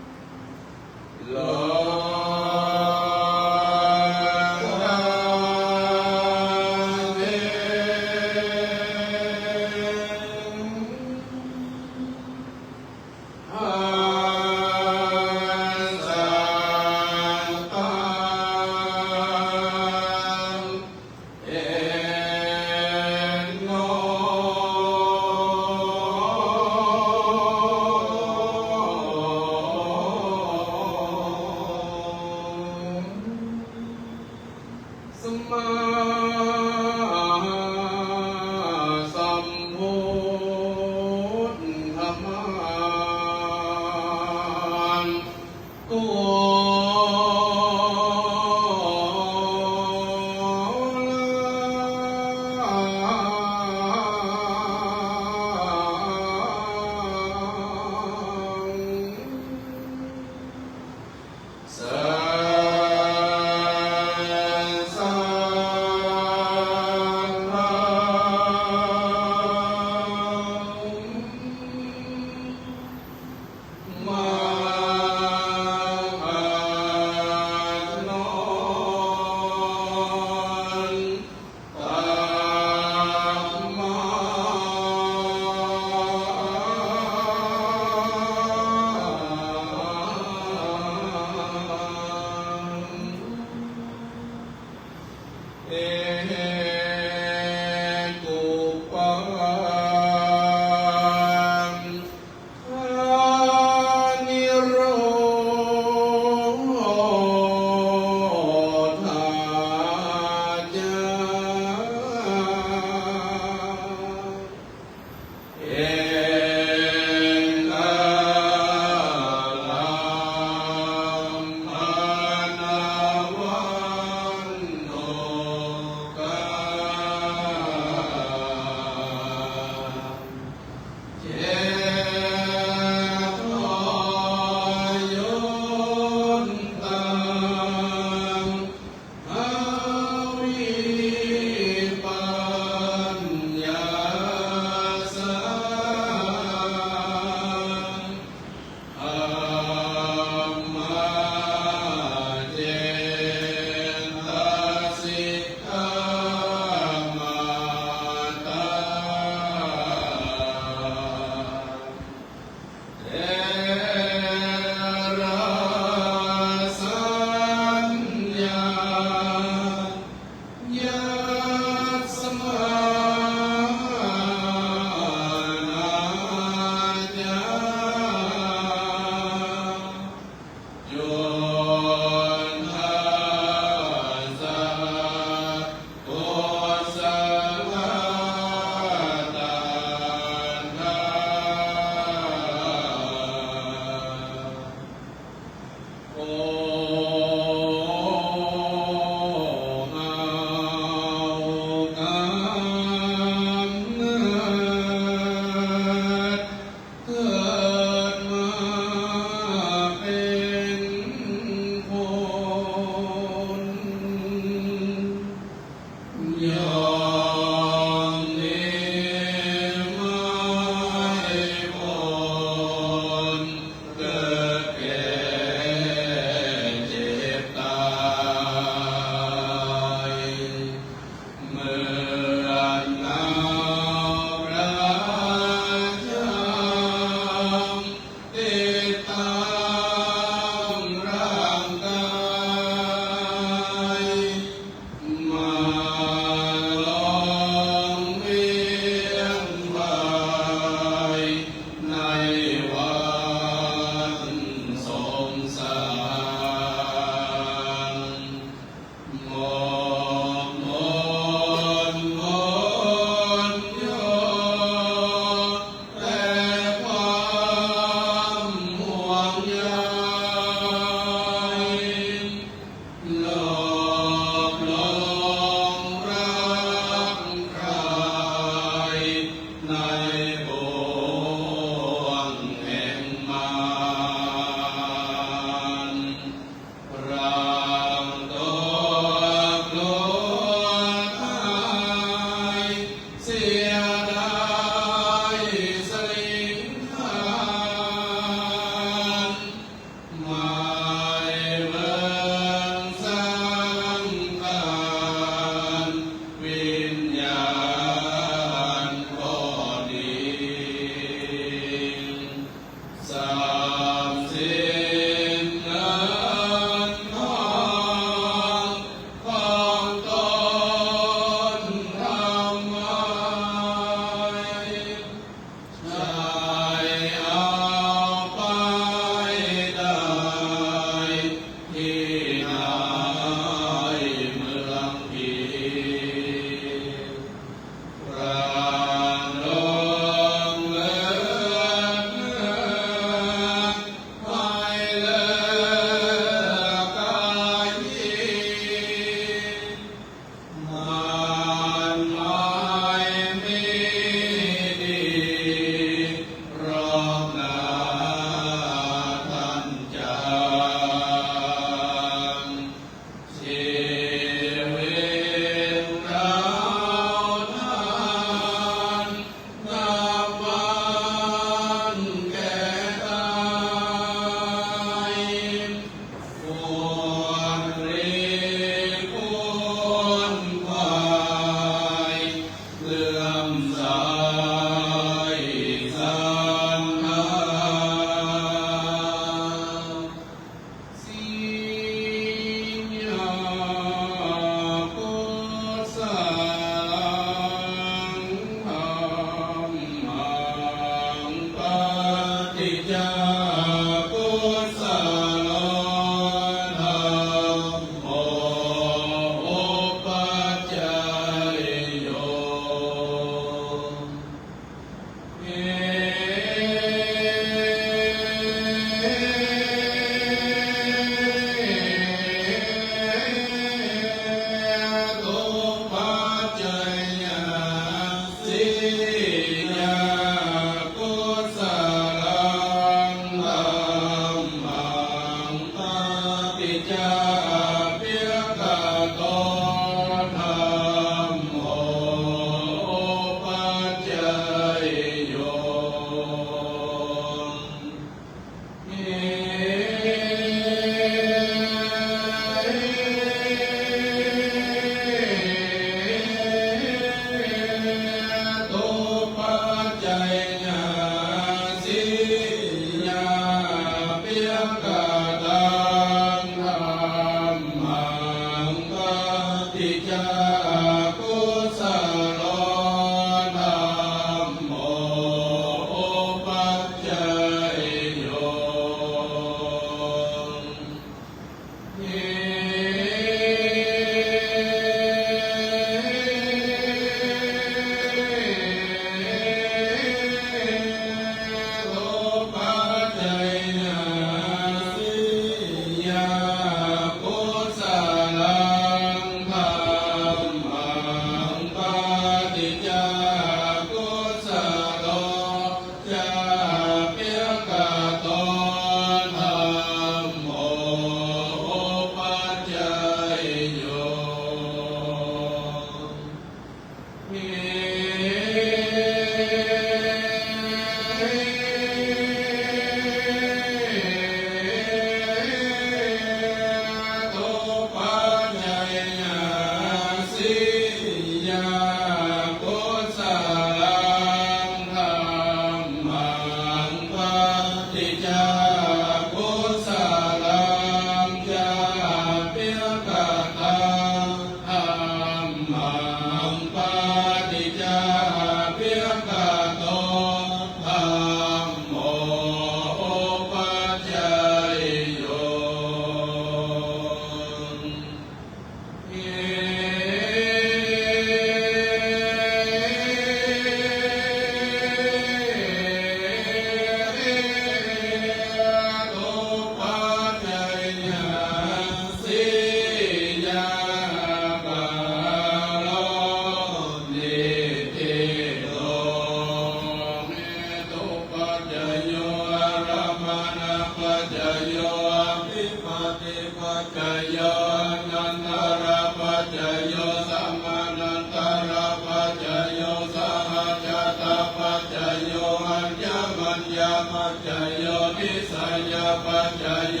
จจโยอนันตระปัจจโยสัมมานันตระปัจจโยสหัจจตปัจจโยอัญญมัญญปัจจโยนิสัยปัจจโย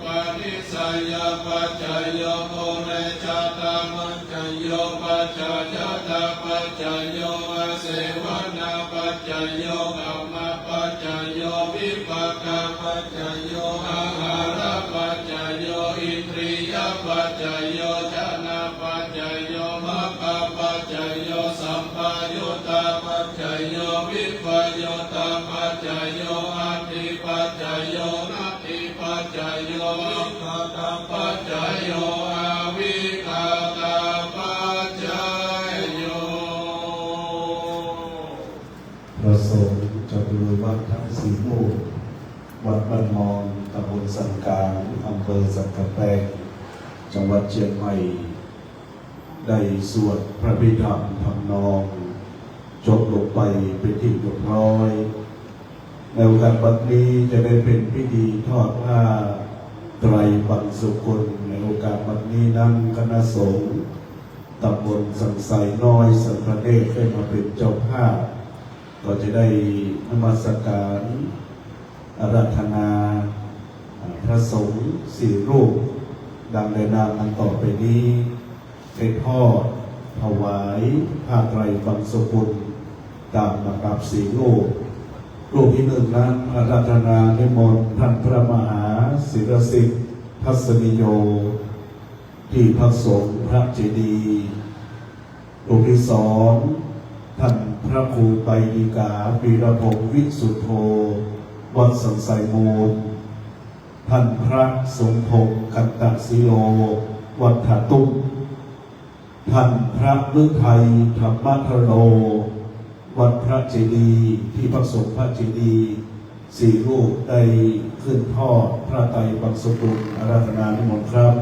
ปานิสัยปัจจโยโกเรชาตปัจจโยปัจจจตปัจจโยอาเสวนาปัจจโยกัมมปัจจโยวิปักขปัจจโยอาหารปัจจโยอินทรียปัจจโยชนะปัจจโยมรรคปัจจโยสัมปยุตตปัจจโยวิปยุตตปัจจโยอัตติปัจจโยนัตติปัจจโยวิคตปัจจโยอวิคตปัจจโย ประสงค์จะบริวัดทั้งสี่หมู่วัดบ้านมอนตำบลสันกลางอำเภอสันกำแพงจังหวัดเชียงใหม่ได้สวดพระพิธรรมทำนองจบลงไปเป็นที่เรียบร้อยในโอกาสบัดนี้จะได้เป็นพิธีทอดผ้าไตรปังสุคนในโอกาสบัดนี้นำคณะสงฆ์ตำบลสันไสน้อยสันพระเนตรได้มาเป็นเจ้าภาพก็จะได้นมัสการอาราธนาพระสงฆ์สี่รูปดังในนามนั้นต่อไปนี้เป็นพ่อถวายผ้าไตรปังสุกุลตามลำดับสี่รูปที่หนึ่งนั้นอาราธนานิมนต์ท่านพระมหาศิรสิทธิ์ทัศนิโยที่พระสงฆ์พระเจดีย์รูปที่สองท่านพระครูไปดีกาปีระพงศ์วิสุทโธวัดสันไสมูลท่านพระสมพงศ์กันตศิโลวัดถาตุ้มท่านพระฤทัยธรรมทโรวัดพระเจดีย์ที่พระสงฆ์พระเจดีย์สี่รูปได้ขึ้นทอดพระไตรปังสุกุลอาราธนานิมนต์ครับ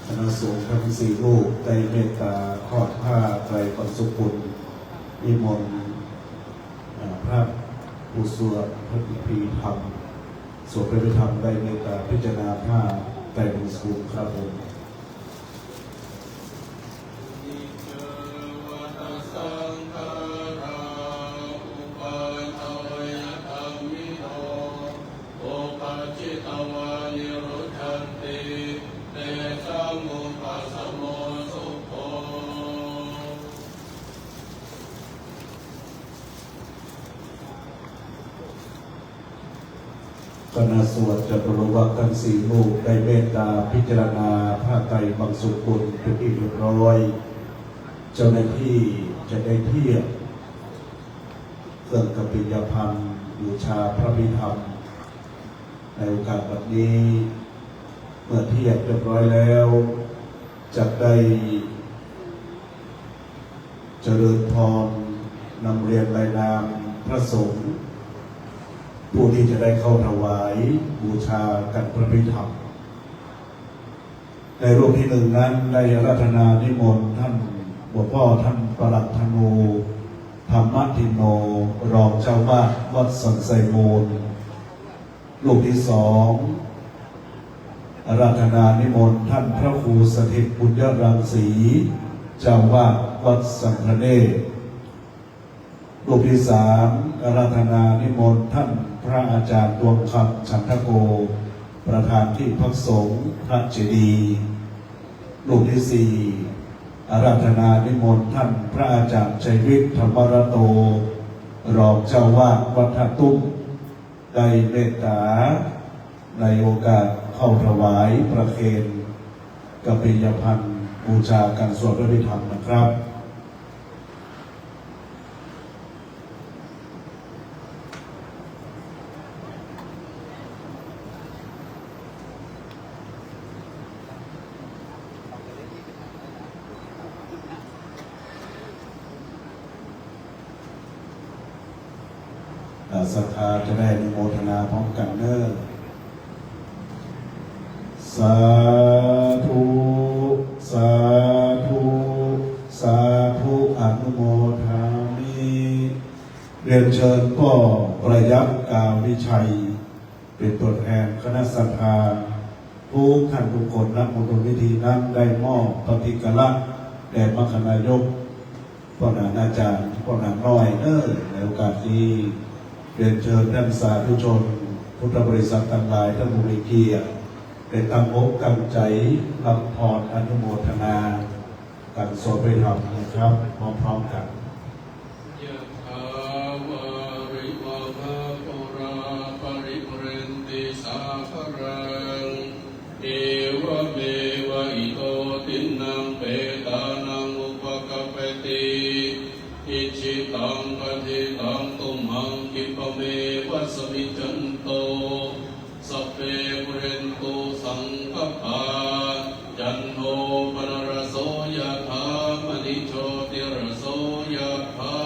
คณะสงฆ์ทั้งสี่รูปได้เมตตาทอดผ้าไตรปังสุกุลนิมนต์พระผู้สวดพระพิธีธรรมสวดพระพิธีธรรมได้เมตตาพิจารณาผ้าไตรปังสุกุลครับผมคณะสวดจะบรวะทั้งสี่รูปได้เมตตาพิจารณาผ้าไตรปังสุกุลเป็นที่เรียบร้อยเจ้าหน้าที่จะได้เทียบเครื่องกปิยพันธ์บูชาพระพิธรรมในโอกาสแบบนี้เมื่อเทียบเรียบร้อยแล้วจะได้เจริญพรนำเรียนรายนามพระสงฆ์ผู้ที่จะได้เข้าถวายบูชากันพระพิธรรมในรูปที่หนึ่งนั้นได้อาราธนานิมนต์ท่านหลวงพ่อท่านประหลัดธนูธรรมทินโนรองเจ้าวาดวัดสันไสมูลรูปที่สองอาราธนานิมนต์ท่านพระครูสถิตบุญยรังสีเจ้าวาดวัดสังฆเนศรูปที่สามอาราธนานิมนต์ท่านพระอาจารย์ดวงคำฉันทโกประธานที่พักสงฆ์พระเจดีย์รูปที่สี่อาราธนานิมนต์ท่านพระอาจารย์ชัยวิทย์ธรรมรโตรองเจ้าวาดวัดท่าตุ้มได้เมตตาในโอกาสเข้าถวายประเคนกปิยพันธ์บูชาการสวดพระพิธรรมนะครับ ศรัทธาจะได้อนุโมทนาพร้อมกันเนิ่นสาธุสาธุสาธุอนุโมทามิเรียนเชิญพ่อประยับกาวิชัยเป็นตัวแทนคณะศรัทธาทุกท่านทุกคนนักบุญวิธีนั้นได้มอบปฏิกละแด่มรรคนายกพ่อหนาอาจารย์พ่อหนาน้อยในโอกาสที่เรียนเชิญท่านสาธุชนพุทธบริษัทต่างหลายท่านผู้มีเกียรติได้ตั้งอกตั้งใจรับพรอนุโมทนาการสวดไปทำนะครับพร้อมๆกัน ยะถาวาริวหาปุราปริปุเรนติสาคารังเอวเมวะอิโตตินังเปตานังอุปกัปปติอิจิตังปฏิตังตุมหังคิปะเมวัสมิจันโตสัพเพปุเรนตุสังฆปาจันโทปนรโสยะถามณิโชติรโสยะถา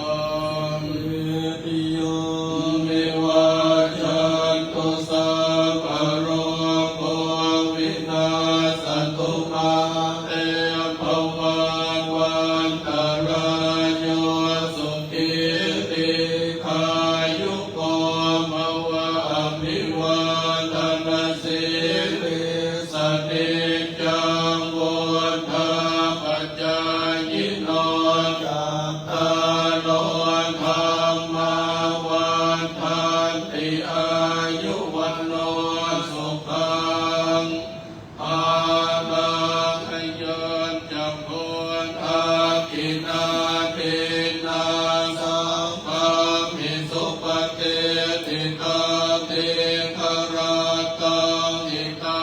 ติโยเมวะจันตุสัพพะโรโควินาศตุมาเตภวันวันตรายโยสุขิติขายุโกภวะอภิวาทนาสิริสติจังวุฒาปัจจายโนจัตตาโลธรรมาวันทันติอายุวันโนสุขังอาลังขยันจักพุนอาคินาทินาสังฆามิสุปฏิทิตาติคารตังอิตา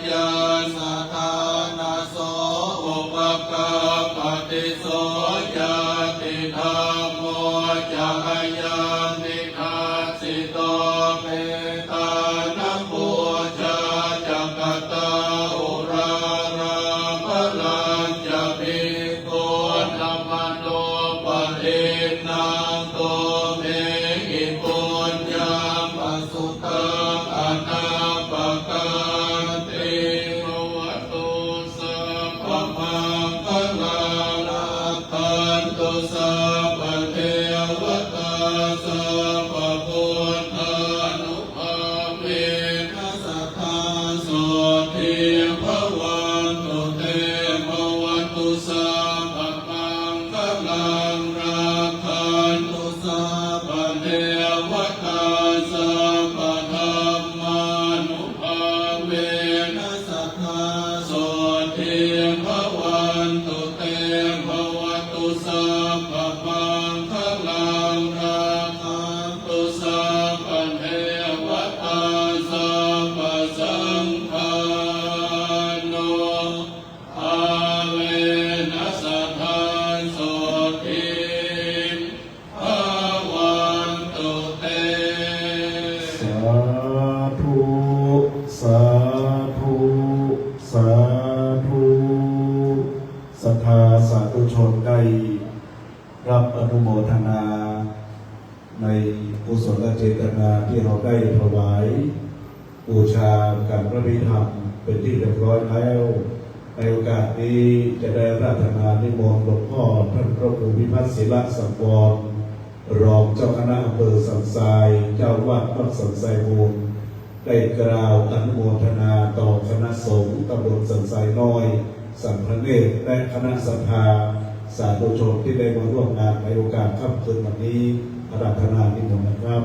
ยาสัทธานาโสอุปกาปฏิโสยาติธรรมโมจักยังนิทัสสิโตเมตานัมบูชาจักตาอุราราภลังจะภิกขุธัมมโนปรินังโตเมหิปุญญาปัสสุตังอนาปกันติภวตุสัพพมังคลังรักขันตุสัพพเทวตาสัพพพุทธานุภาเวนัสสัทธาโสทิภวันตุเตภวันตุสัพพมังคลังรักขันตุสัพพเทวตาสัพพธรรมานุภาเวนัสสัทธาโสทิภวันตุเตภวันตุสัพพมังคลังรักขันตุสัพพเทวตาสัพพสังฆาโนอาเวนัสสัทธาโสทิภวันตุเต สาธุสาธุสาธุศรัทธาสาธุชนได้รับอนุโมทนาในกุศลเจตนาที่เราได้ถวายบูชาการพระพิธรรมเป็นที่เรียบร้อยแล้วในโอกาสนี้จะได้ราชนานิมนต์หลวงพ่อท่านพระครูพิพัฒน์ศิลสังวรรองเจ้าคณะอำเภอสันทรายเจ้าวาดวัดสันทรายมูลได้กล่าวอนุโมทนาต่อคณะสงฆ์ตำบลสันทรายน้อยสัมพระเนตรและคณะศรัทธาสาธุชนที่ได้มาร่วมงานในโอกาสค่ำคืนวันนี้อาราธนานิมนต์นะครับ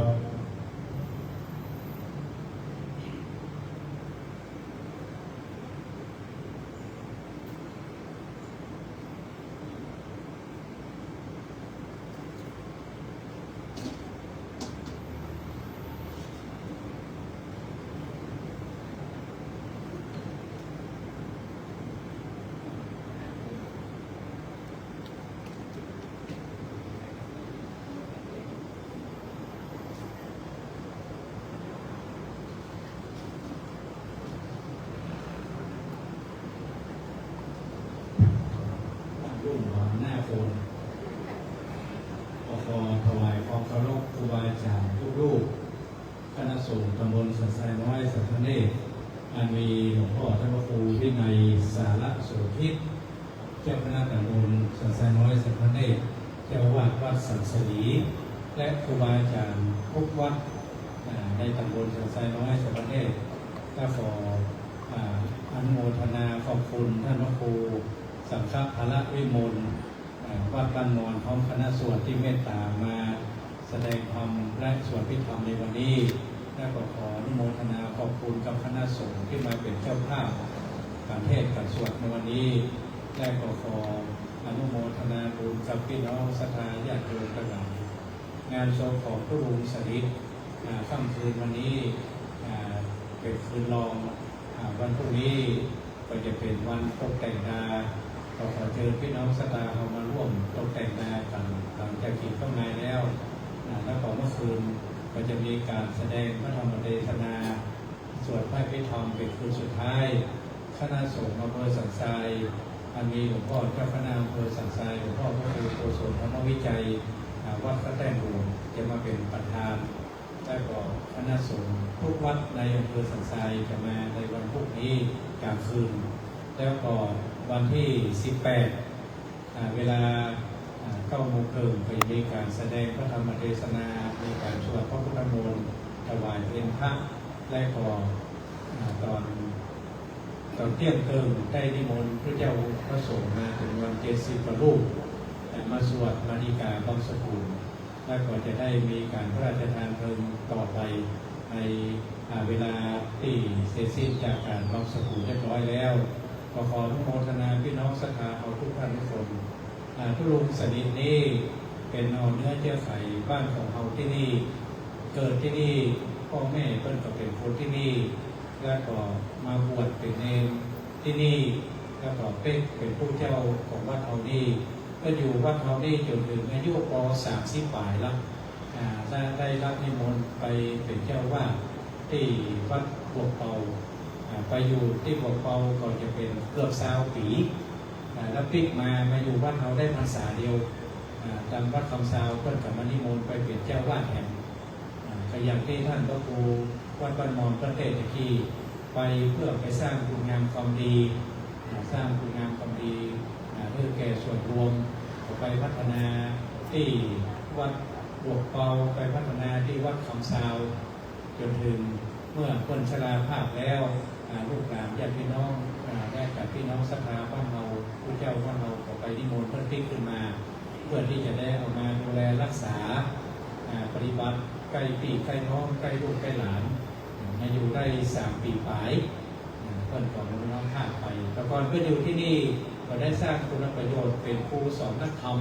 รูบาอาจารย์ทุกรูปคณะสงฆ์ตำบลสันทรายน้อยสันทเนศอันมีหลวงพ่อท่านพระครูวินัยสาระโสภิตเจ้าคณะตำบลสันทรายน้อยสันทเนศเจ้าวาดวัดสันสลีและครูบาอาจารย์ทุกวัดในตำบลสันทรายน้อยสันทเนศก็ขออนุโมทนาขอบคุณท่านพระครูสังฆพระวิมลวัดบ้านนอนพร้อมคณะสวดที่เมตตามาแสดงธรรมและสวดพิธรรมในวันนี้และก็ขออนุโมทนาขอบคุณกับคณะสงฆ์ที่มาเป็นเจ้าภาพการเทศน์การสวดในวันนี้และก็ขออนุโมทนาบุญกับพี่น้องศรัทธาญาติโยมทั้งหลายงานศพของพระลุงสนิทค่ำคืนวันนี้เป็นคืนรองวันพรุ่งนี้ก็จะเป็นวันตกแต่งนาขอเชิญพี่น้องศรัทธาเข้ามาร่วมตกแต่งนากันหลังจากกินข้าวในแล้วแล้วก็เมื่อคืนก็จะมีการแสดงพระธรรมเทศนาสวดพระพิธรรมเป็นคืนสุดท้ายคณะสงฆ์อำเภอสันทรายอันมีหลวงพ่อเจ้าคณะอำเภอสันทรายหลวงพ่อพระครูโกศลธรรมวิจัยวัดพระแต้มหลวงจะมาเป็นประธานและก็คณะสงฆ์ทุกวัดในอำเภอสันทรายจะมาในวันพรุ่งนี้กลางคืนแล้วก็วันที่ 18 เวลา9 โมงครึ่งก็จะมีการแสดงพระธรรมเทศนามีการสวดพระพุทธมนต์ถวายเพลงพระและก็ตอนเที่ยงคืนได้นิมนต์พระเจ้าพระสงฆ์มาถึงวัน70 กว่ารูปมาสวดมาฎีกาบังสกุลและก็จะได้มีการพระราชทานเพลิงต่อไปในเวลาที่เสร็จสิ้นจากการบังสกุลเรียบร้อยแล้วขออนุโมทนาพี่น้องศรัทธาเอาทุกท่านทุกคนทุลุงสนิทนี้เป็นเอาเนื้อเชื้อไขบ้านของเราที่นี่เกิดที่นี่พ่อแม่เพิ่นก็เป็นคนที่นี่แล้วก็มาบวชเป็นเนรที่นี่แล้วก็เป็นผู้เจ้าของวัดเฮานี่ก็อยู่วัดเฮานี่จนถึงอายุป.30 ปลายแล้วได้รับนิมนต์ไปเป็นเจ้าวาดที่วัดบวกเปาไปอยู่ที่บวกเปาก็จะเป็นเกือบ20 ปีแล้วปิกมาอยู่วัดเฮาได้พรรษาเดียวตามวัดคำซาวเพิ่นกับมานิมนต์ไปเป็นเจ้าวาดแห่งก็อย่างที่ท่านพระครูวัดบ้านมอนประเทศที่ไปเพื่อไปสร้างคุณงามความดีสร้างคุณงามความดีเพื่อแก่ส่วนรวมไปพัฒนาที่วัดบวกเปาไปพัฒนาที่วัดคำซาวจนถึงเมื่อคนชราภาพแล้วลูกหลานญาติพี่น้องได้กับพี่น้องศรัทธาบ้านเราผู้เจ้าบ้านเราก็ไปนิมนต์เพิ่นขึ้นมาเพื่อที่จะได้เอามาดูแลรักษาปฏิบัติใกล้พี่ใกล้น้องใกล้ลูกใกล้หลานมาอยู่ได้3 ปีปลายเพิ่นก่อนน้องข้าไปแต่ก่อนเพื่ออยู่ที่นี่ก็ได้สร้างคุณประโยชน์เป็นครูสอนนักธรรม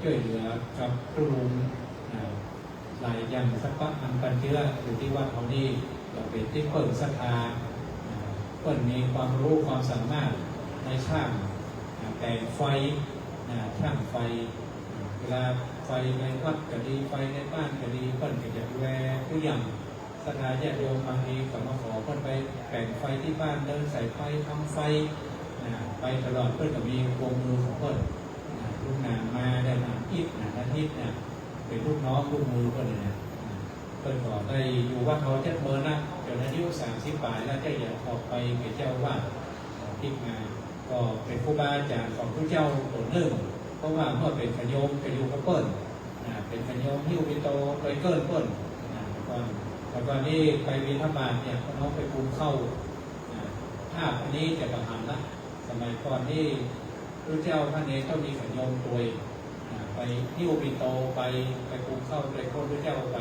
ช่วยเหลือกับครูลุงหลายอย่างสักพักอันปันเชื้ออยู่ที่วัดเขานี่ก็เป็นที่เปิดศรัทธาเปิดมีความรู้ความสามารถในช่างแต่งไฟช่างไฟเวลาไฟในวัดก็ดีไฟในบ้านก็ดีเปิดก็จะดูแลทุกอย่างศรัทธาญาติโยมบางทีก็มาขอเปิดไปแต่งไฟที่บ้านเดินใส่ไฟทำไฟไปตลอดเปิดก็มีวงมือของเปิดลูกหนานมาได้หนานอิฐหนานอาทิตย์เป็นลูกน้องลูกมือก็เลยเปิดก่อนได้อยู่วัดเขาเจ็ดเมินนะจนอายุ30 ปลายแล้วจะอยากออกไปเป็นเจ้าวาดที่มาก็เป็นครูบาอาจารย์ของผู้เจ้าตัวหนึ่งเพราะว่าเมื่อเป็นขยมไปอยู่กับเปิ้ลเป็นขยมหิ้วไปโตไปเกินเปิ้ลแล้วก็นี่ไปบิณฑบาตเนี่ยน้องไปปูเข้าภาพอันนี้จะประหารละสมัยก่อนที่พระเจ้าท่านเองต้องมีขยมตัวไปหิ้วไปโตไปปูเข้าไปโค่นพระเจ้าไป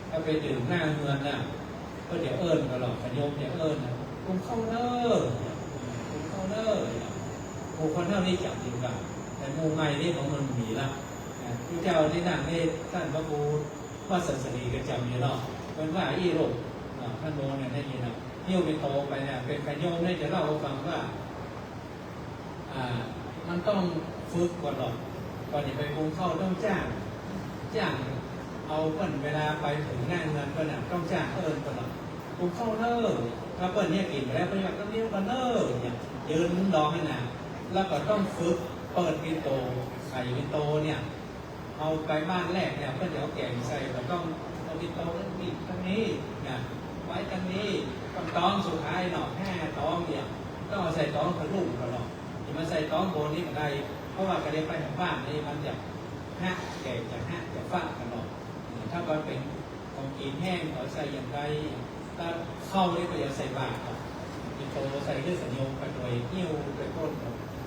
ถ้าไปดื่มหน้าเงินน่ะก็จะเอิ้นตลอดขยมจะเอิ้นปูเข้าเน้อปูเข้าเน้อปูเข้าเน้อนี่จับอยู่กันแต่มูไงนี่ของมันมีละพระเจ้าที่นั่งนี่ท่านพระครูว่าสัสดีก็จำอยู่เนาะเป็นว่าอีโรกท่านโมเนี่ยได้ยินนะเที่ยวไปโตไปเนี่ยเป็นขยมเนี่ยจะเล่าให้ฟังว่ามันต้องฝึกก่อนหรอกก่อนจะไปปูเข้าต้องจ้างเอาเปิ้นเวลาไปถึงหน้าเงินเปิ้นต้องจ้างเอิญก่อนปูเข้าเน้อถ้าเปิ้นเนี่ยกินไปแล้วเปิ้นก็ต้องเลี้ยวกันเน้อเนี่ยยืนดองให้หนาแล้วก็ต้องฝึกเปิดวินโตไข่วินโตเนี่ยเอ เอาไปบ้านแรกเนี่ยก็เดี๋ยวแกงใส่เราต้องเอาที่โต๊ะนี่ตรงนี้นะไว้ตรงนี้ต้องสุดท้ายเนาะ5ต้องเนี่ยต้องเอาใส่ต้องกระลุ่มก่อนเนาะที่มาใส่ต้องโบนนี่มันได้เพราะว่ากระเด็นไปทางบ้านนี่มันจะแกงจะฟาดกันเนาะถ้ามันเป็นของกินแห้งเอาใส่อย่างไรถ้าเข้านี่ก็จะใส่บาตรที่โตใส่เรื่องสัญญงไปโดยหิ้วไปก้น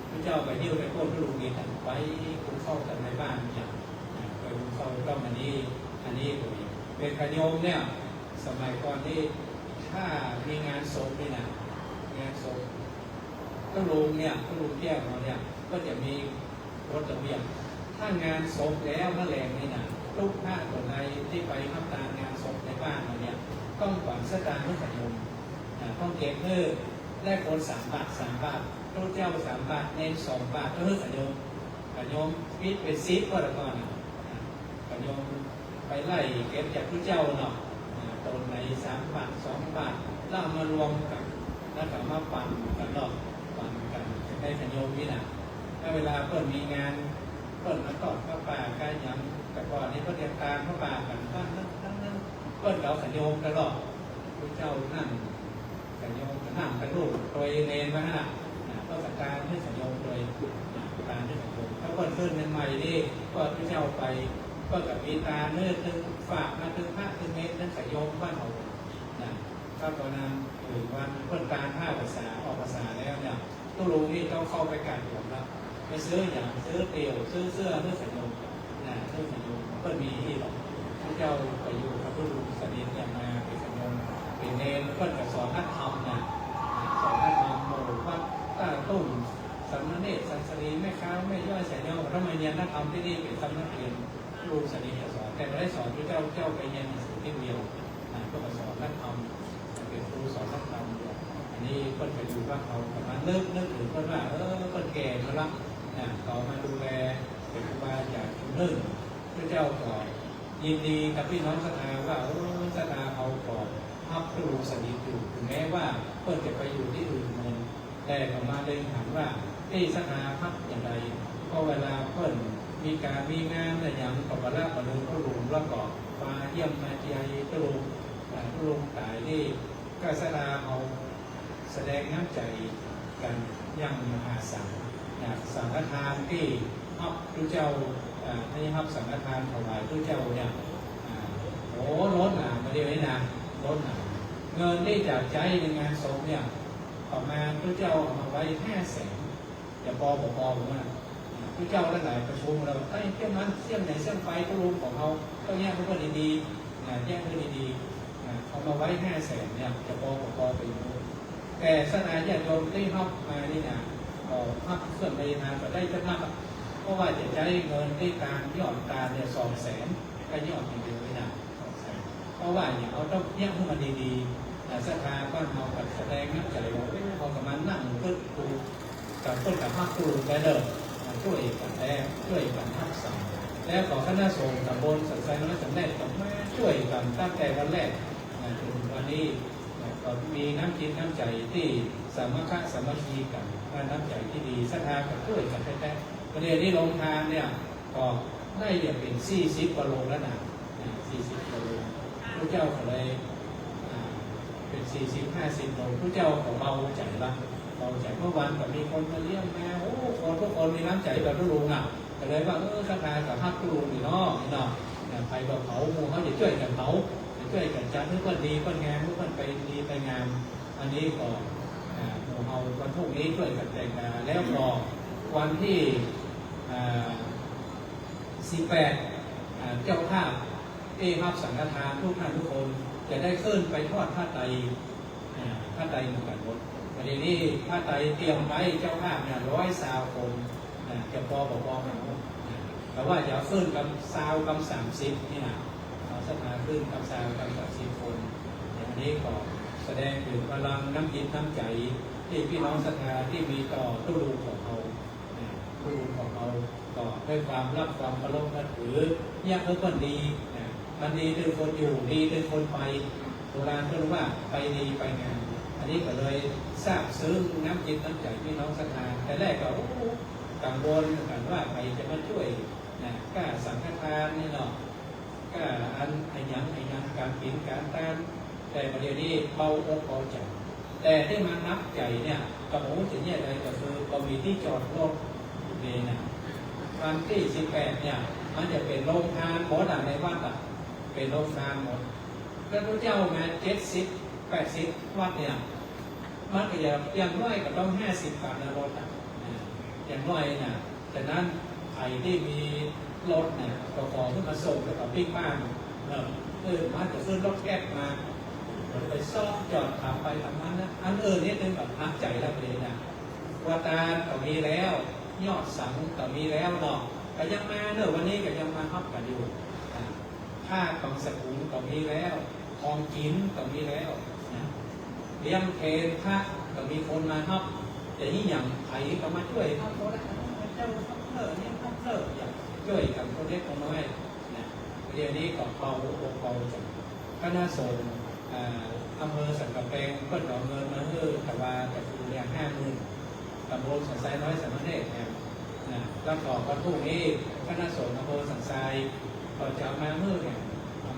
พระเจ้าไปหิ้วไปก้นพระลุงดีแต่ไว้คุณเข้ากันในบ้านอย่างไปคุณเข้าก็อันนี้เป็นขยมเนี่ยสมัยก่อนที่ถ้ามีงานศพนี่นะงานศพพระลุงแก้วเราเนี่ยก็จะมีรถระเบียบถ้างานศพแล้วนั่นแหละนี่นะลูกผ้าตัวใดที่ไปทำการงานศพในบ้านเราเนี่ยต้องก่อนสตางค์เพื่อขยมต้องเก็บเพื่อแลกคน3 บาทพระเจ้า3 บาทเน้น2 บาทเพื่อขยมพิษเป็นซิปก็แล้วก่อนขยมไปไล่เก็บจากพระเจ้าเนาะตนไหน3 บาท2 บาทแล้วมารวมกันแล้วก็มาปั่นกันเนาะปั่นกันในขยมนี่นะถ้าเวลาเปิดมีงานเปิดมาก่อนพระป่าการยำแต่ก่อนนี้ก็เตรียมการพระป่ากันบ้านนั้นเปิดเราขยมตลอดพระเจ้านั่งขยมนั่งกระดูกโดยเนรมาฮะก็สักการที่ขยมโดยการที่ขยมถ้าเปิดขึ้นใหม่นี่ก็พระเจ้าไปก็กับมีตาเนื้อถึงฝากมาถึงพระถึงเมตรนั้นขยมบ้านเขาก็ตอนนั้นวันเปิดการผ้าภาษาออกภาษาแล้วเนี่ยตู้ลุงนี่ต้องเข้าไปการหลวงแล้วไปซื้ออย่างซื้อเตียวซื้อเสื้อเพื่อขยมเพื่อขยมก็มีที่หรอกพระเจ้าไปอยู่กับตู้ลุงสนิทเนี่ยมาเป็นขยมเป็นเนรเพื่อนกับสอนนักธรรมนะสอนนักธรรมโมว่าต้าตุ้มสำนักเนตรสันสรีแม่ค้าไม่ย่อยใส่เนาทำไมเนี่ยนักธรรมที่นี่เป็นสำนักเรียนลุงสนิทสอนแต่ไม่ได้สอนพระเจ้าไปเรียนที่เดียวก็มาสอนนักธรรมเป็นครูสอนนักธรรมอันนี้เพิ่นไปดูว่าเขาประมาณนึกถึงเพิ่นว่าเพิ่นแก่มาละเขามาดูแลเป็นครูบาอาจารย์คนหนึ่งพระเจ้าก็ยินดีกับพี่น้องศรัทธาว่าศรัทธาเอาก่อนพับครูสนิทอยู่ถึงแม้ว่าเพิ่นจะไปอยู่ที่อื่นมันแต่ก็มาเลยถามว่าศรัทธาพับอย่างไรก็เวลาเพิ่นมีงานอะไรอย่างกับว่าละประเดิมพระลุงแล้วก็มาเยี่ยมมาเจียพระลุงตายนี่ก็ศรัทธาเอาแสดงน้ำใจกันอย่างมหาศาลสังฆทานที่ฮับพระเจ้าให้ฮับสังฆทานถวายพระเจ้าเนี่ยล้นมาเดียวนี้นะล้นเงินที่จากใจในงานศพเนี่ยประมาณพระเจ้าเอามาไว้500,000อย่าพอผมว่าพระเจ้าหลายประชุมเราเที่ยงนั้นเที่ยงไหนเที่ยงไปก็รู้ของเขาก็แยกเพื่อนดีๆแยกเพื่อนดีๆเอามาไว้500,000เนี่ยจะพอไปอยู่แต่ศาสนาญาติโยมได้ฮับมานี่นะฮับเครื่องในงานก็ได้จะฮับเพราะว่าจะใช้เงินที่การยอดการเนี่ย200,000ก็ยอดอย่างเดียวไม่ได้200,000เพราะว่าอย่างเราต้องแยกให้มันดีๆศรัทธาบ้านเราแบบแสดงน้ำใจเราพอกับมันนั่งก็ดูกับต้นกับฮับดูไปเดิมช่วยกันช่วยกันทักษะแล้วขอคณะสงฆ์ตำบลสันทรายน้อยสำเร็จต้องมาช่วยกันตั้งแต่วันแรกถึงวันนี้ก็มีน้ำจิตน้ำใจที่สามัคคีกันน้ำใจที่ดีศรัทธากับช่วยกันแท้ๆประเดี๋ยวนี้ลงทานเนี่ยก็ได้เป็น40 กว่าโลแล้วนะ40 กว่าโลพระเจ้าก็เลยเป็น40-50 โลพระเจ้าก็เบาใจละเราใจเมื่อวันก็มีคนมาเลี้ยงมาทุกคนมีน้ำใจแบบทุลุงก็เลยว่าศรัทธากับฮักทุลุงนี่เนาะไปบอกเขาเขาจะช่วยกันเขาช่วยกันจัดให้คนดีคนงามให้คนไปดีไปงามอันนี้ก็เอาวันพรุ่งนี้ช่วยกันแต่งงานแล้วก็วันที่18เจ้าภาพที่รับสังฆทานทุกท่านทุกคนจะได้ขึ้นไปทอดผ้าไตรเหมือนกันหมดวันนี้ผ้าไตรเตรียมไว้เจ้าภาพเนี่ย120 คนจะพอเราแต่ว่าอย่าขึ้นกับ30นี่นะศรัทธาขึ้นกับ30 คนอย่างนี้ก็แสดงถึงพลังน้ำจิตน้ำใจที่พี่น้องศรัทธาที่มีต่อตู้รูของเขาก็ด้วยความรักความเคารพนับถือเนี่ยเพื่อนดีมันดีเป็นคนอยู่ดีเป็นคนไปโบราณก็รู้ว่าไปดีไปงานอันนี้ก็เลยทราบซึ้งน้ำจิตน้ำใจพี่น้องศรัทธาแต่แรกก็กังวลกันว่าใครจะมาช่วย ก็สังฆทานนี่เนาะก็อันไอ้ยังการกินการทานแต่ประเดี๋ยวนี้เบาอกเบาใจแต่ที่มันนับใจเนี่ยกับหมูถึงเนี่ยอะไรก็คือก็มีที่จอดรถนี่นะวันที่18เนี่ยมันจะเป็นโรงทานหมดในวัดอ่ะเป็นโรงทานหมดพระพุทธเจ้ามา70-80วัดเนี่ยมันก็อย่างน้อยก็ต้อง50 บาทนะรถอ่ะอย่างน้อยนะแต่นั้นใครที่มีรถเนี่ยก็ขอขึ้นมาส่งแล้วก็ปิ้งบ้านมันจะขึ้นรถแก๊บมาไปซ่อมจอดขับไปทำนั้นนะอันนี่เป็นแบบนักใจแล้วเลยนะวัตารก็มีแล้วยอดสังก็มีแล้วเนาะก็ยังมาเนอะวันนี้ก็ยังมาฮับกันอยู่ผ้าของสกุลก็มีแล้วของกินก็มีแล้วเลี้ยงเพลพระก็มีคนมาฮับแต่นี่อย่างใครก็มาช่วยฮับเขาได้เจ้าฮับเลิศเนี่ยฮับเลิศอย่างช่วยกับคนเล็กคนน้อยนะเดี๋ยวนี้ก็เบาจากคณะสงฆ์อำเภอสันกำแพงเพิ่นเอาเงินมาให้แต่ว่าแต่คือเรียง50,000ตำบลสันทรายน้อยสันมะเนตนะแล้วก็วันพรุ่งนี้คณะสงฆ์อำเภอสันทรายก็จะมาเมื่อเนี่ย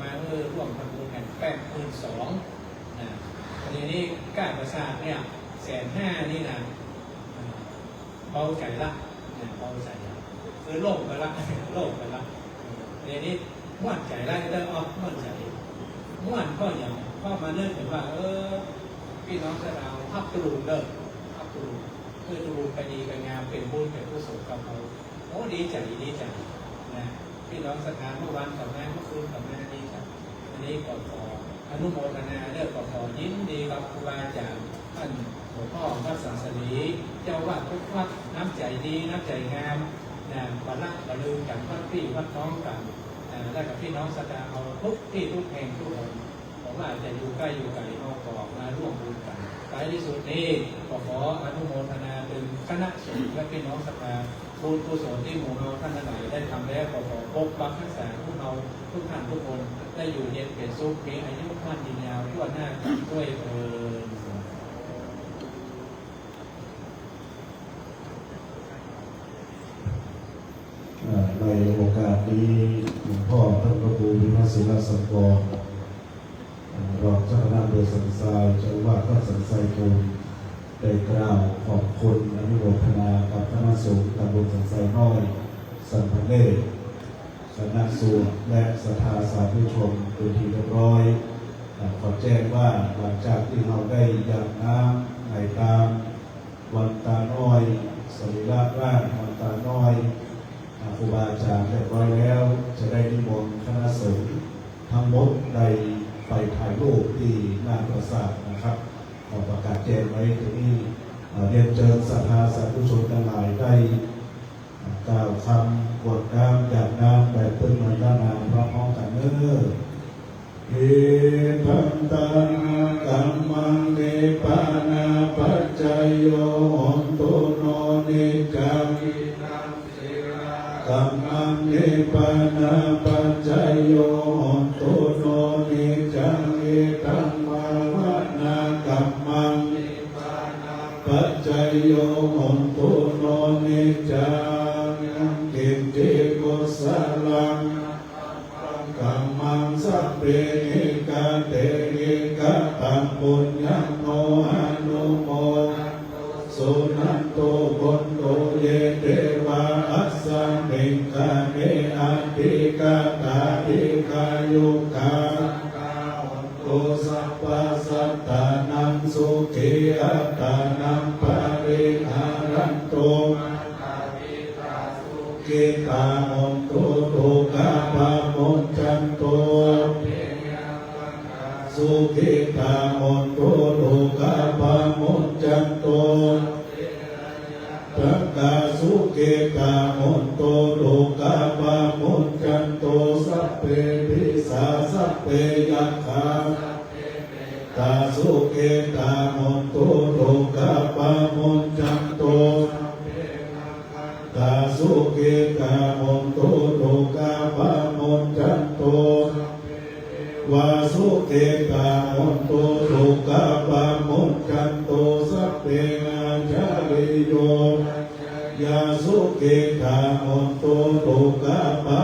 มาร่วมทำบุญกัน82,000นะทีนี้การประสาทเนี่ย150,000นี่นะเบาใจละเบาใจละคือโล่งไปละทีนี้ม่วนใจละก็ได้ออกม่วนใจม่วนก็อย่างก็มาเริ่มเห็นว่าพี่น้องจะเอาทับตรูเลิกทับตรูเพื่อตรูไปดีไปงามเป็นบุญเป็นกุศลกับเราโอ้ดีใจนะพี่น้องสถานเมื่อวันกับแม่เมื่อคืนกับแม่ดีครับอันนี้ก็ขออนุโมทนาก็ขอยินดีกับครูบาอาจารย์ท่านหลวงพ่อพระสังสลีเจ้าวัดทุกวัดน้ำใจดีน้ำใจงามบรรลักบรรลือกันวัดพี่วัดน้องกันและกับพี่น้องสถานเอาทุกที่ทุกแห่งทุกคนผมว่าจะอยู่ใกล้อยู่ไกลเอากอกมาร่วมบุญกันท้ายที่สุดนี้ก็ขออนุโมทนาเป็นคณะสงฆ์และพี่น้องสภาบุญกุศลที่หมู่เราท่านทั้งหลายได้ทำแล้วก็ขอปกปักรักษาพวกเราทุกท่านทุกคนได้อยู่เย็นเป็นสุขมีอายุมั่นยืนยาวทั่วหน้าด้วยในโอกาสนี้หลวงพ่อท่านพระครูวิมัสสุรสังกรรองเจ้าคณะอำเภอสันทรายเจ้าอาวาสวัดสันทรายภูมิได้กล่าวขอบคุณอนุโมทนากับคณะสงฆ์ตำบลสันทรายน้อยสันพเนศคณะสงฆ์และศรัทธาสาธุชนเป็นที่เรียบร้อยขอแจ้งว่าหลังจากที่เราได้หยาดน้ำในตามวันตาน้อยสรีระร่างวันตาน้อยครูบาอาจารย์เรียบร้อยแล้วจะได้นิมนต์คณะสงฆ์ทั้งหมดได้ไปถ่ายรูปที่หน้าปราสาทนะครับขอประกาศแจ้งไว้ที่นี่เรียนเชิญศรัทธาสาธุชนทั้งหลายได้กล่าวคำกวดน้ำหยาดน้ำแบบต้นไม้ด้านหน้าพร้อมกันเน้อเอตัมตังกัมมังเนปานาปัจจยโยอนโตโนเนกัมกัมมังเนปานาปัจจยโยอนโตโนเนจังเอตัมมาวนากัมมังเนปานาปัจจยโยอนโตโนเนจังเกเตโกสลังกัมมังสัพเพเอกาเตเอกาตังปุญญังโนอนุโมสุนันโตบุญโตเยเทวาอัสสังเมกาเนอาติกาตาติกายุกาโตสัพพสัตตานังสุขีอัตตานังปาริหารันโตกิตาโมโตโตกาปาโมจันโตสุขิตาโมโตโตกาปาโมจันโตตักกาสุขิตาโมโตโตกาปาโมจันโตสัพเพปิสาสัพเพยัคขาตาสุขิตาโมโตโตกาปาโมจันโตตาสุขิตาโมโตโตกาปาโมจันโตวาสุขิตาโมโตโตกาปาโมจันโตสัพเพนาจาริโยยาสุขิตาโมโตโตกาปา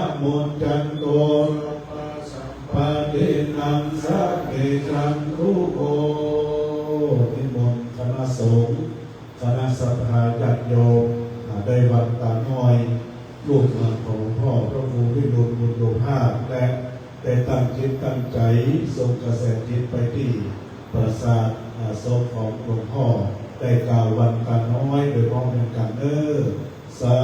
จัยส่งกระแสจิตไปที่ปราสาทศพของหลวงพ่อได้กล่าววันกันน้อยโดยพร้อมกันสา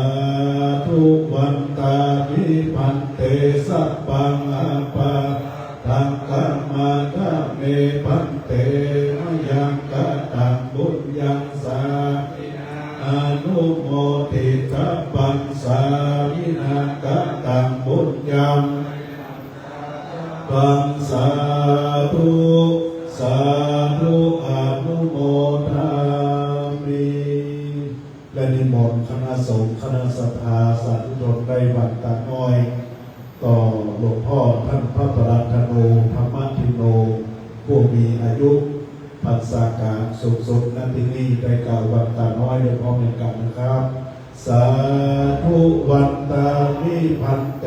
ธุวันตาวิพันเตสัพพังอาปาทังกัมมาทะเมพันเตมยังกะตังบุญยังสาอนุโมทิตาปังสาวินากะตังบุญยังปังสาธุสาธุอนุโมทามิและนิมนต์คณะสงฆ์คณะศรัทธาสาธุชนได้บัตรตาน้อยต่อหลวงพ่อท่านพระประหลัดธโนธรรมทิโนผู้มีอายุพรรษาการสุขสุดนาทีนี้ได้กล่าววันตาน้อยโดยพร้อมกันนะครับ สาธุวันตามิพันเต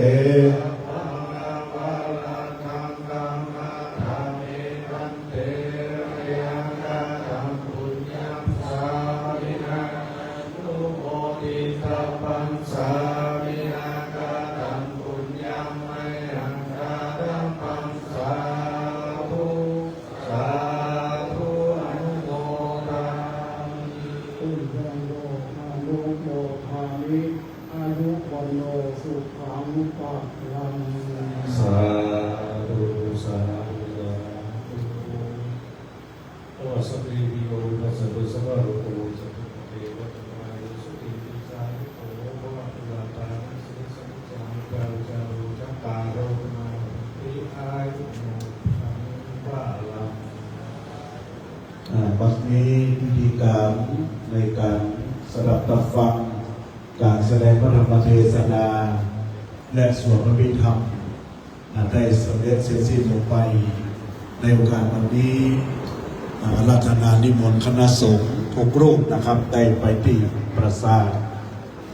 อายุวันโนสุขังปะลัง สาธุสาธุสาธุโอสัพพิโยนัสสะสัพพะโรโกสัพพะเทวะตะายสุติปิสาโอภวะตุลาตาสิสัมจังเปาจารุจักตาโรมาปิอายุโนสัมปะลังบัดนี้พิธีการในการสดับตับฟังการแสดงพระธรรมเทศนาและสวดพระพิธรรมได้สำเร็จเสร็จสิ้นลงไปในโอกาสวันนี้อาราธนานิมนต์คณะสงฆ์ทุกรูปนะครับได้ไปที่ปราสาท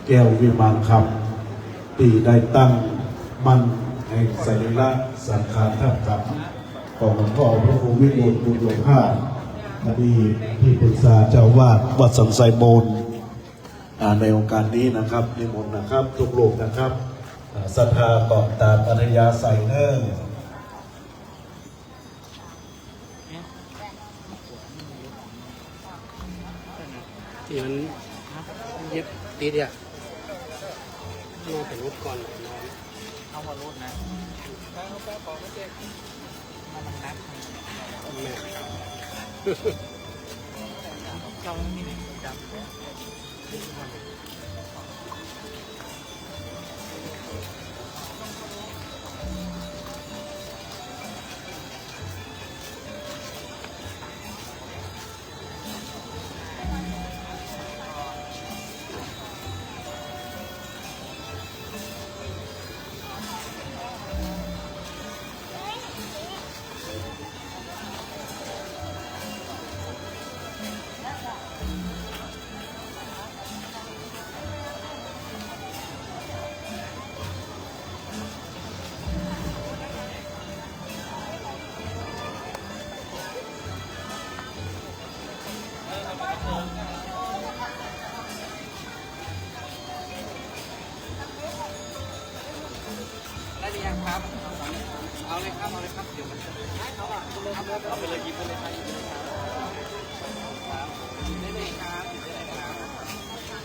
แก้ววิมานคำที่ได้ตั้งมั่นแห่งไสรีระสังขารธาตุครับของหลวงพ่อพระครูวิบูลย์บุญหลวงพ่ออดีตที่ปรึกษาเจ้าวาดวัดสันไซโมนในโอกาสนี้นะครับนิมนต์นะครับทุกรูปนะครับศรัทธาตอบตามอัธยาศัยเนิ่ง ที่มันเย็บติดอ่ะนอนแต่รุดก่อนนอนเอามารุดนะเอาไปปอกไม่เจ็บมันนักแม่เราไม่ได้จำได้หรือยังครับเอาเลยครับเอาเลยครับเดี๋ยวมันจะเอาไปเลยหยิบไปเลยครับได้เลยครับได้เลยครับ